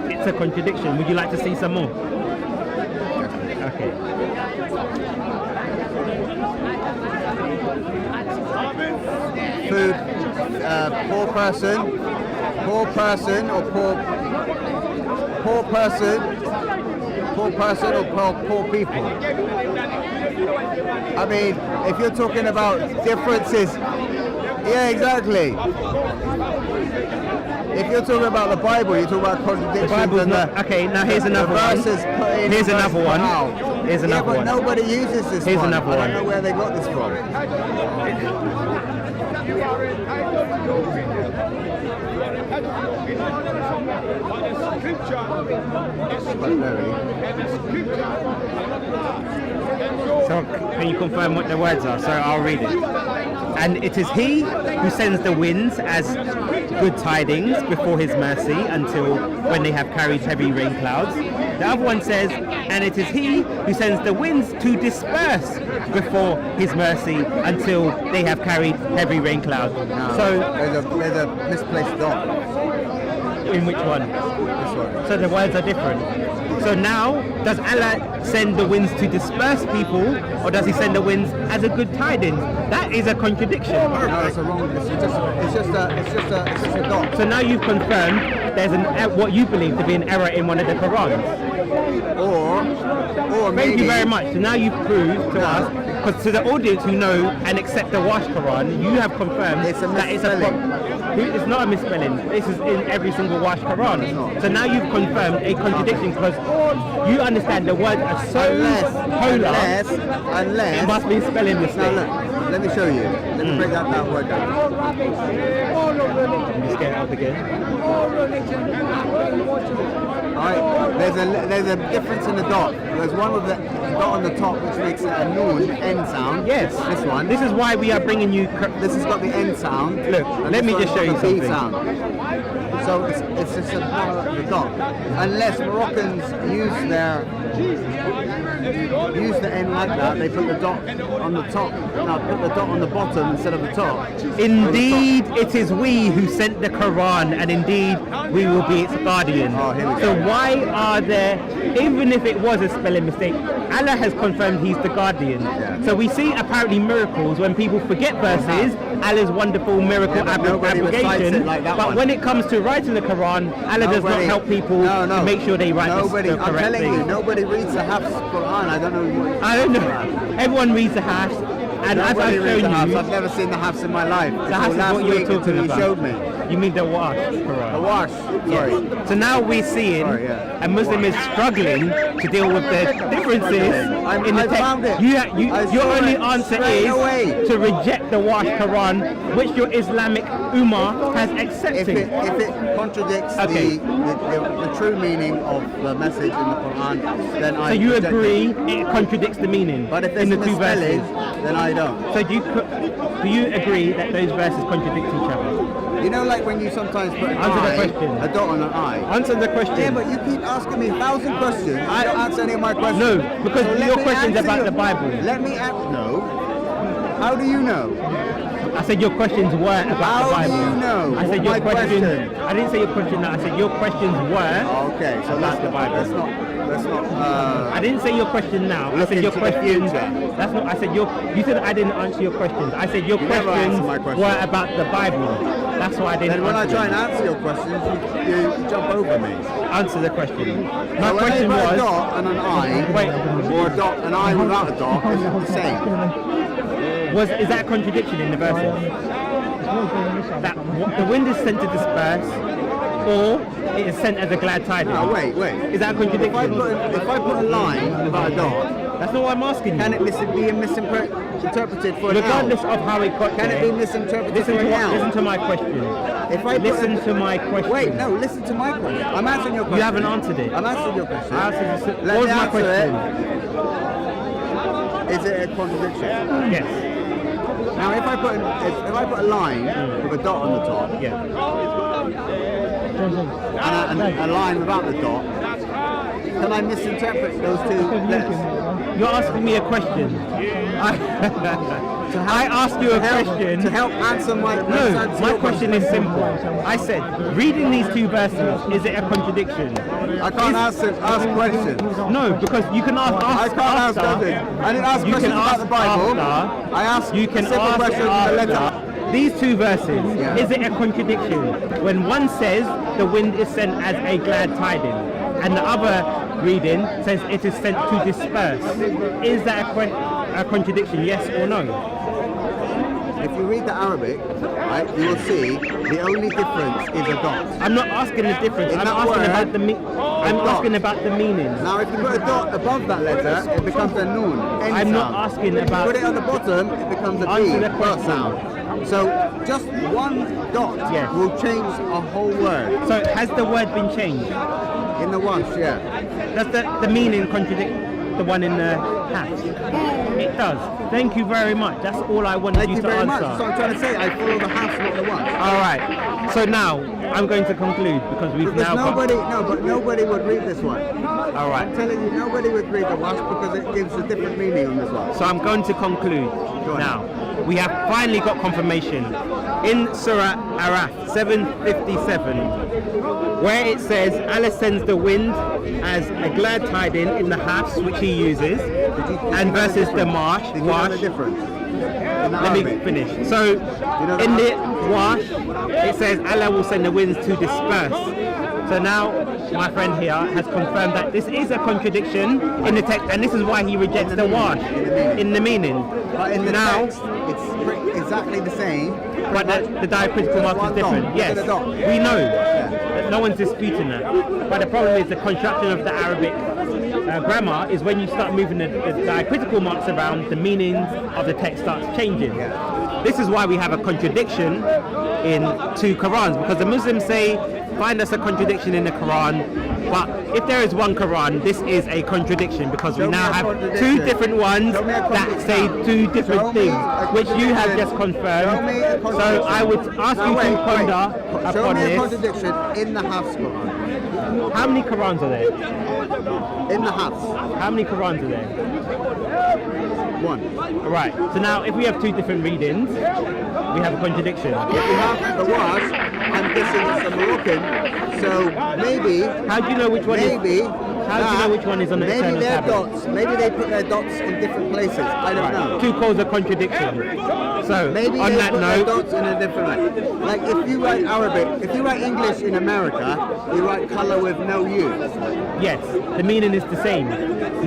[SPEAKER 1] it's a contradiction. Would you like to see some more? Okay.
[SPEAKER 2] Food, poor person or poor people. I mean, if you're talking about differences, yeah, exactly. If you're talking about the Bible, you're talking about contradictions.
[SPEAKER 1] The Bible's
[SPEAKER 2] and
[SPEAKER 1] not. Okay, now here's another one.
[SPEAKER 2] verses put in,
[SPEAKER 1] Here's another
[SPEAKER 2] verses
[SPEAKER 1] one.
[SPEAKER 2] put out.
[SPEAKER 1] Here's
[SPEAKER 2] Yeah,
[SPEAKER 1] another
[SPEAKER 2] but
[SPEAKER 1] one.
[SPEAKER 2] nobody uses this
[SPEAKER 1] Here's
[SPEAKER 2] one.
[SPEAKER 1] another
[SPEAKER 2] I
[SPEAKER 1] one.
[SPEAKER 2] don't know where they got this from. Quite very.
[SPEAKER 1] So can you confirm what the words are? So I'll read it. And it is he who sends the winds as good tidings before his mercy until when they have carried heavy rain clouds. The other one says, and it is he who sends the winds to disperse before his mercy until they have carried heavy rain clouds.
[SPEAKER 2] No,
[SPEAKER 1] So
[SPEAKER 2] there's a misplaced dot.
[SPEAKER 1] in which one?
[SPEAKER 2] This one.
[SPEAKER 1] So the words are different. So now, does Allah send the winds to disperse people, or does he send the winds as a good tidings? That is a contradiction.
[SPEAKER 2] No, it's a wrong. It's just a dot.
[SPEAKER 1] So now you've confirmed there's what you believe to be an error in one of the Qurans.
[SPEAKER 2] Or
[SPEAKER 1] Thank
[SPEAKER 2] maybe.
[SPEAKER 1] you very much. So now you've proved to us, because to the audience who know and accept the Wash Quran, you have confirmed
[SPEAKER 2] It's a
[SPEAKER 1] that
[SPEAKER 2] misspelling.
[SPEAKER 1] it's not a misspelling. This is in every single Wash Quran. So now you've confirmed a contradiction, because you understand the words are so polar.
[SPEAKER 2] Unless.
[SPEAKER 1] It must be a spelling
[SPEAKER 2] Now
[SPEAKER 1] mistake.
[SPEAKER 2] look, let me show you. Let me break that word down.
[SPEAKER 1] Just get it up again.
[SPEAKER 2] Alright, there's a difference in the dot. There's one with the dot on the top which makes it a noon end sound.
[SPEAKER 1] Yes.
[SPEAKER 2] This one.
[SPEAKER 1] This is why we are bringing you.
[SPEAKER 2] This has got the end sound.
[SPEAKER 1] Look,
[SPEAKER 2] and
[SPEAKER 1] let
[SPEAKER 2] this
[SPEAKER 1] me
[SPEAKER 2] one's
[SPEAKER 1] just show
[SPEAKER 2] got
[SPEAKER 1] you
[SPEAKER 2] the B
[SPEAKER 1] something.
[SPEAKER 2] sound. So it's just the dot. Unless Moroccans use the end like that, they put the dot on the top. No, put the dot on the bottom instead of the top.
[SPEAKER 1] Indeed, it is we who sent the Quran, and indeed we will be its guardian.
[SPEAKER 2] Oh, here we
[SPEAKER 1] So
[SPEAKER 2] go.
[SPEAKER 1] why are there, even if it was a spelling mistake, Allah has confirmed he's the guardian.
[SPEAKER 2] Yeah.
[SPEAKER 1] So we see apparently miracles when people forget verses, Allah's wonderful miracle
[SPEAKER 2] Yeah, but nobody recites
[SPEAKER 1] abrogation.
[SPEAKER 2] it like that
[SPEAKER 1] But
[SPEAKER 2] one.
[SPEAKER 1] when it comes to writing the Quran, Allah does not help people to make sure they write
[SPEAKER 2] nobody,
[SPEAKER 1] the
[SPEAKER 2] I'm
[SPEAKER 1] correct
[SPEAKER 2] telling
[SPEAKER 1] thing.
[SPEAKER 2] you, nobody reads the Hafs Quran. I don't know what.
[SPEAKER 1] I don't know. Everyone reads the Hafs, and as
[SPEAKER 2] Nobody
[SPEAKER 1] I've
[SPEAKER 2] reads
[SPEAKER 1] shown
[SPEAKER 2] the Hafs.
[SPEAKER 1] you,
[SPEAKER 2] I've never seen the Hafs in my life.
[SPEAKER 1] the Hafs is
[SPEAKER 2] Last
[SPEAKER 1] what you're
[SPEAKER 2] week
[SPEAKER 1] talking
[SPEAKER 2] until
[SPEAKER 1] about.
[SPEAKER 2] you showed me.
[SPEAKER 1] You mean the Wash Quran?
[SPEAKER 2] The wash. Sorry.
[SPEAKER 1] So now we're seeing
[SPEAKER 2] Sorry, yeah.
[SPEAKER 1] a Muslim is struggling to deal with the differences in the
[SPEAKER 2] I found
[SPEAKER 1] text.
[SPEAKER 2] it.
[SPEAKER 1] Your only answer
[SPEAKER 2] straight away.
[SPEAKER 1] is to reject the Wash Quran, which your Islamic Ummah has
[SPEAKER 2] If
[SPEAKER 1] accepted.
[SPEAKER 2] it contradicts
[SPEAKER 1] Okay.
[SPEAKER 2] the true meaning of the message in the Quran, then I
[SPEAKER 1] So you
[SPEAKER 2] reject
[SPEAKER 1] agree
[SPEAKER 2] it.
[SPEAKER 1] it contradicts the meaning
[SPEAKER 2] But if
[SPEAKER 1] in
[SPEAKER 2] there's
[SPEAKER 1] the two
[SPEAKER 2] misspelling,
[SPEAKER 1] verses?
[SPEAKER 2] then I don't.
[SPEAKER 1] So do you agree that those verses contradict each other?
[SPEAKER 2] You know, like when you sometimes put an
[SPEAKER 1] Answer the
[SPEAKER 2] I,
[SPEAKER 1] question.
[SPEAKER 2] a dot on an I.
[SPEAKER 1] Answer the question.
[SPEAKER 2] Yeah, but you keep asking me 1,000 questions. You don't answer any of my questions.
[SPEAKER 1] No, because
[SPEAKER 2] let
[SPEAKER 1] your
[SPEAKER 2] me
[SPEAKER 1] question's
[SPEAKER 2] answer
[SPEAKER 1] about
[SPEAKER 2] your-
[SPEAKER 1] the Bible.
[SPEAKER 2] Let me ask. No. How do you know?
[SPEAKER 1] I said your questions were about
[SPEAKER 2] How
[SPEAKER 1] the Bible.
[SPEAKER 2] do you know
[SPEAKER 1] I said
[SPEAKER 2] what
[SPEAKER 1] your
[SPEAKER 2] my
[SPEAKER 1] questions.
[SPEAKER 2] question?
[SPEAKER 1] I didn't say your question. I said your questions were.
[SPEAKER 2] Okay, so
[SPEAKER 1] About
[SPEAKER 2] that's
[SPEAKER 1] the Bible.
[SPEAKER 2] That's not.
[SPEAKER 1] I didn't say your question now. I
[SPEAKER 2] Look
[SPEAKER 1] said your
[SPEAKER 2] into the
[SPEAKER 1] questions.
[SPEAKER 2] future.
[SPEAKER 1] That's not. I said your. You said I didn't answer your questions. I said your
[SPEAKER 2] You never
[SPEAKER 1] questions
[SPEAKER 2] answer my question.
[SPEAKER 1] were about the Bible. That's why I didn't.
[SPEAKER 2] Then when I
[SPEAKER 1] answer
[SPEAKER 2] try
[SPEAKER 1] them.
[SPEAKER 2] and answer your questions, you jump over me.
[SPEAKER 1] Answer the question. My
[SPEAKER 2] So when
[SPEAKER 1] question
[SPEAKER 2] they put a
[SPEAKER 1] was.
[SPEAKER 2] dot and an I,
[SPEAKER 1] Wait.
[SPEAKER 2] or a dot, an I without a dot, is the same.
[SPEAKER 1] Is that a contradiction in the verses? That the wind is sent to disperse, or it is sent as a glad tidings.
[SPEAKER 2] No, wait.
[SPEAKER 1] Is that a contradiction?
[SPEAKER 2] If I put a line without a dot,
[SPEAKER 1] That's not what I'm asking you.
[SPEAKER 2] can it be misinterpreted for an
[SPEAKER 1] Regardless
[SPEAKER 2] L?
[SPEAKER 1] of how it got
[SPEAKER 2] Can
[SPEAKER 1] there,
[SPEAKER 2] it be misinterpreted
[SPEAKER 1] listen
[SPEAKER 2] for
[SPEAKER 1] to,
[SPEAKER 2] an L?
[SPEAKER 1] listen to my question.
[SPEAKER 2] If I put
[SPEAKER 1] Listen
[SPEAKER 2] a-
[SPEAKER 1] to my question.
[SPEAKER 2] Wait, no, listen to my question. I'm answering your question.
[SPEAKER 1] You haven't answered it.
[SPEAKER 2] I'm answering your question.
[SPEAKER 1] I answered this-
[SPEAKER 2] Let
[SPEAKER 1] what was
[SPEAKER 2] me
[SPEAKER 1] my
[SPEAKER 2] answer
[SPEAKER 1] question?
[SPEAKER 2] it. Is it a contradiction?
[SPEAKER 1] Yes.
[SPEAKER 2] Now, if I put a line with a dot on the top
[SPEAKER 1] Yeah.
[SPEAKER 2] and a line without the dot, can I misinterpret those two letters?
[SPEAKER 1] You're asking me a question. I asked you a question.
[SPEAKER 2] To help answer my
[SPEAKER 1] No, my question is simple. I said, reading these two verses, is it a contradiction?
[SPEAKER 2] I can't ask questions.
[SPEAKER 1] No, because you can ask
[SPEAKER 2] I can't ask
[SPEAKER 1] after.
[SPEAKER 2] questions. I didn't ask
[SPEAKER 1] You
[SPEAKER 2] questions
[SPEAKER 1] can
[SPEAKER 2] about
[SPEAKER 1] ask
[SPEAKER 2] the Bible.
[SPEAKER 1] after.
[SPEAKER 2] I asked
[SPEAKER 1] You can
[SPEAKER 2] simple
[SPEAKER 1] ask
[SPEAKER 2] questions in the letter.
[SPEAKER 1] after. These two verses,
[SPEAKER 2] Yeah.
[SPEAKER 1] is it a contradiction? When one says the wind is sent as a glad tiding, and the other reading says it is sent to disperse. Is that a contradiction, yes or no?
[SPEAKER 2] If you read the Arabic, right, you will see the only difference is a dot.
[SPEAKER 1] I'm not asking the difference.
[SPEAKER 2] In
[SPEAKER 1] I'm
[SPEAKER 2] that
[SPEAKER 1] asking
[SPEAKER 2] word,
[SPEAKER 1] about the I'm
[SPEAKER 2] dot.
[SPEAKER 1] asking about the meaning.
[SPEAKER 2] Now, if you put a dot above that letter, it becomes a noon. End
[SPEAKER 1] I'm not
[SPEAKER 2] sound.
[SPEAKER 1] asking
[SPEAKER 2] If
[SPEAKER 1] about-
[SPEAKER 2] you put it on the bottom, it becomes a
[SPEAKER 1] Answer
[SPEAKER 2] B,
[SPEAKER 1] the
[SPEAKER 2] birth
[SPEAKER 1] question.
[SPEAKER 2] sound. So just one dot
[SPEAKER 1] Yes.
[SPEAKER 2] will change a whole word.
[SPEAKER 1] So has the word been changed?
[SPEAKER 2] In the wash, yeah.
[SPEAKER 1] Does the meaning contradict the one in the hat? It does. Thank you very much. That's all I wanted
[SPEAKER 2] Thank
[SPEAKER 1] you
[SPEAKER 2] you
[SPEAKER 1] to
[SPEAKER 2] very
[SPEAKER 1] answer.
[SPEAKER 2] much. That's what I'm trying to say. I follow the house, not the wash.
[SPEAKER 1] All right. So now I'm going to conclude because we've
[SPEAKER 2] Because
[SPEAKER 1] now
[SPEAKER 2] nobody would read this one.
[SPEAKER 1] All right.
[SPEAKER 2] I'm telling you, nobody would read the wash because it gives a different meaning on this one.
[SPEAKER 1] So I'm going to conclude
[SPEAKER 2] Go on.
[SPEAKER 1] now. We have finally got confirmation in Surah Araf 757, where it says Allah sends the wind as a glad tiding in the hafs which He uses, and versus the marsh.
[SPEAKER 2] Did you know the difference? In
[SPEAKER 1] Let me
[SPEAKER 2] Arabic?
[SPEAKER 1] finish. So
[SPEAKER 2] know
[SPEAKER 1] in
[SPEAKER 2] the
[SPEAKER 1] the wash, it says Allah will send the winds to disperse. So now my friend here has confirmed that this is a contradiction in the text, and this is why he rejects the wash in the meaning.
[SPEAKER 2] But in the
[SPEAKER 1] Now,
[SPEAKER 2] text, it's exactly the same.
[SPEAKER 1] but the diacritical mark is
[SPEAKER 2] one
[SPEAKER 1] different.
[SPEAKER 2] dot.
[SPEAKER 1] Yes,
[SPEAKER 2] Look at the dot.
[SPEAKER 1] we know. That no one's disputing that. But the problem is the construction of the Arabic grammar is when you start moving the diacritical marks around, the meaning of the text starts changing. This is why we have a contradiction in two Qurans, because the Muslims say, find us a contradiction in the Quran, but if there is one Quran, this is a contradiction because we
[SPEAKER 2] Show me
[SPEAKER 1] now
[SPEAKER 2] a
[SPEAKER 1] have
[SPEAKER 2] contradiction.
[SPEAKER 1] two different ones
[SPEAKER 2] Show me a
[SPEAKER 1] that
[SPEAKER 2] contradiction.
[SPEAKER 1] say two different
[SPEAKER 2] Show me
[SPEAKER 1] things,
[SPEAKER 2] a
[SPEAKER 1] which you have
[SPEAKER 2] contradiction.
[SPEAKER 1] just confirmed.
[SPEAKER 2] Show me a
[SPEAKER 1] So
[SPEAKER 2] contradiction.
[SPEAKER 1] I would ask
[SPEAKER 2] No,
[SPEAKER 1] you
[SPEAKER 2] wait,
[SPEAKER 1] to ponder
[SPEAKER 2] wait. Show
[SPEAKER 1] upon
[SPEAKER 2] me a
[SPEAKER 1] this.
[SPEAKER 2] contradiction in the Hafs Quran.
[SPEAKER 1] How many Qurans are there?
[SPEAKER 2] In the Hafs.
[SPEAKER 1] How many Qurans are there?
[SPEAKER 2] One.
[SPEAKER 1] Right. So now, if we have two different readings, we have a contradiction.
[SPEAKER 2] If you have the wash, I'm guessing it's a Moroccan. So maybe.
[SPEAKER 1] How do you know which one
[SPEAKER 2] maybe.
[SPEAKER 1] is? How do you know which one is on the
[SPEAKER 2] Maybe
[SPEAKER 1] external
[SPEAKER 2] their
[SPEAKER 1] tablet?
[SPEAKER 2] dots. Maybe they put their dots in different places. I don't know.
[SPEAKER 1] Two calls a contradiction. So
[SPEAKER 2] Maybe
[SPEAKER 1] on
[SPEAKER 2] they
[SPEAKER 1] that
[SPEAKER 2] put their
[SPEAKER 1] note,
[SPEAKER 2] dots in a different way. Like if you write Arabic, if you write English in America, you write colour with no U.
[SPEAKER 1] yes, the meaning is the same.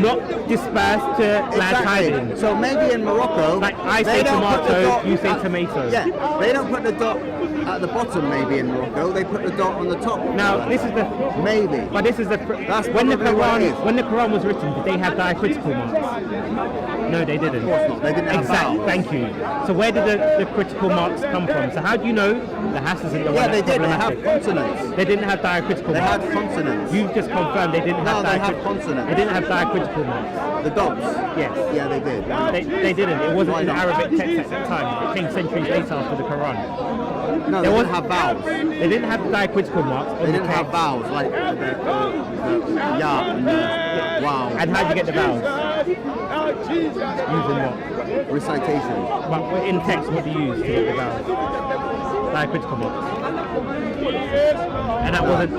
[SPEAKER 1] Not dispersed to glad tidings.
[SPEAKER 2] So maybe in Morocco,
[SPEAKER 1] Like I
[SPEAKER 2] they
[SPEAKER 1] say
[SPEAKER 2] don't put the
[SPEAKER 1] tomato,
[SPEAKER 2] dot
[SPEAKER 1] you say
[SPEAKER 2] at-
[SPEAKER 1] tomato.
[SPEAKER 2] Yeah, they don't put the dot at the bottom. Maybe in Morocco, they put the dot on the top.
[SPEAKER 1] Now this is the.
[SPEAKER 2] Maybe.
[SPEAKER 1] But this is the.
[SPEAKER 2] That's
[SPEAKER 1] When the
[SPEAKER 2] probably what it is.
[SPEAKER 1] Quran, when the Quran was written, did they have diacritical marks? No, they didn't.
[SPEAKER 2] Of course not. They didn't have
[SPEAKER 1] Exactly.
[SPEAKER 2] vowels.
[SPEAKER 1] Thank you. So where did the critical marks come from? So how do you know the Hass isn't the one
[SPEAKER 2] Yeah, they
[SPEAKER 1] that's
[SPEAKER 2] did. They have
[SPEAKER 1] problematic?
[SPEAKER 2] consonants.
[SPEAKER 1] They didn't have diacritical
[SPEAKER 2] They
[SPEAKER 1] marks.
[SPEAKER 2] had consonants.
[SPEAKER 1] You've just confirmed they didn't
[SPEAKER 2] No,
[SPEAKER 1] have
[SPEAKER 2] they have
[SPEAKER 1] diacritical.
[SPEAKER 2] consonants.
[SPEAKER 1] They didn't have diacritical marks.
[SPEAKER 2] The dots.
[SPEAKER 1] Yes.
[SPEAKER 2] Yeah, they did.
[SPEAKER 1] They didn't. It wasn't
[SPEAKER 2] Why
[SPEAKER 1] in the
[SPEAKER 2] not?
[SPEAKER 1] Arabic text at the time. It came centuries later after the Quran.
[SPEAKER 2] No, they
[SPEAKER 1] There
[SPEAKER 2] didn't
[SPEAKER 1] was-
[SPEAKER 2] have vowels.
[SPEAKER 1] They didn't have diacritical marks on
[SPEAKER 2] They
[SPEAKER 1] the
[SPEAKER 2] didn't have
[SPEAKER 1] text.
[SPEAKER 2] vowels like the ya and the wow.
[SPEAKER 1] And how'd you get the vowels? Using what?
[SPEAKER 2] Recitation.
[SPEAKER 1] But in text, what do you use to get the vowels? Diacritical marks. And that wasn't.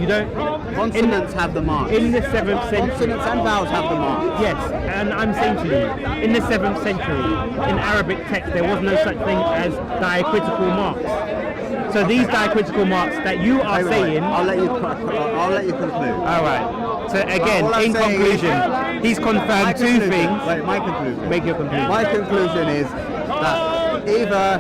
[SPEAKER 1] You don't.
[SPEAKER 2] Consonants have the marks.
[SPEAKER 1] In the 7th century.
[SPEAKER 2] Consonants and vowels have the marks.
[SPEAKER 1] Yes, and I'm saying to you, in the 7th century, in Arabic text, there was no such thing as diacritical marks. So these diacritical marks that you are
[SPEAKER 2] Wait,
[SPEAKER 1] saying.
[SPEAKER 2] I'll let you conclude.
[SPEAKER 1] All right. So again,
[SPEAKER 2] All I'm
[SPEAKER 1] in
[SPEAKER 2] saying
[SPEAKER 1] conclusion, he's confirmed two things.
[SPEAKER 2] Wait, my conclusion.
[SPEAKER 1] Make your conclusion.
[SPEAKER 2] My conclusion is that either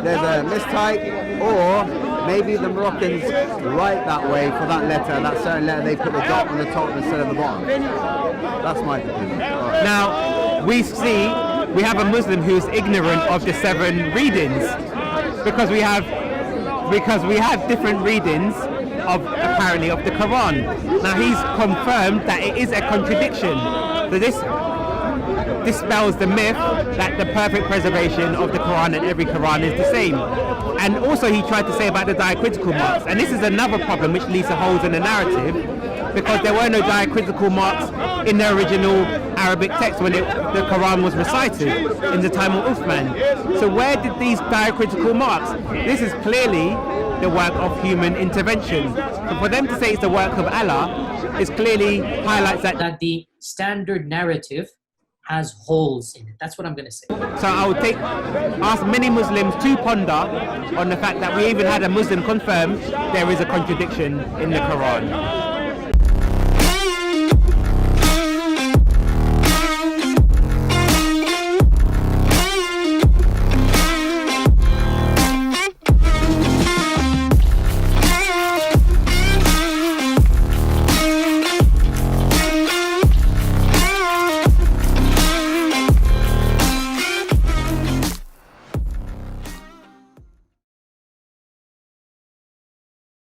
[SPEAKER 2] there's a mistype or maybe the Moroccans write that way for that letter, that certain letter, they put the dot on the top instead of the bottom. That's my conclusion. All right.
[SPEAKER 1] Now, we have a Muslim who's ignorant of the 7 readings because we have different readings of apparently of the Quran. Now he's confirmed that it is a contradiction. So this dispels the myth that the perfect preservation of the Quran and every Quran is the same. And also he tried to say about the diacritical marks, and this is another problem which leads to holes in the narrative, because there were no diacritical marks in the original Arabic text when the Quran was recited in the time of Uthman. So where did these diacritical marks? This is clearly the work of human intervention. So for them to say it's the work of Allah is clearly highlights that
[SPEAKER 4] the standard narrative has holes in it. That's what I'm going to say.
[SPEAKER 1] So I would ask many Muslims to ponder on the fact that we even had a Muslim confirm there is a contradiction in the Quran.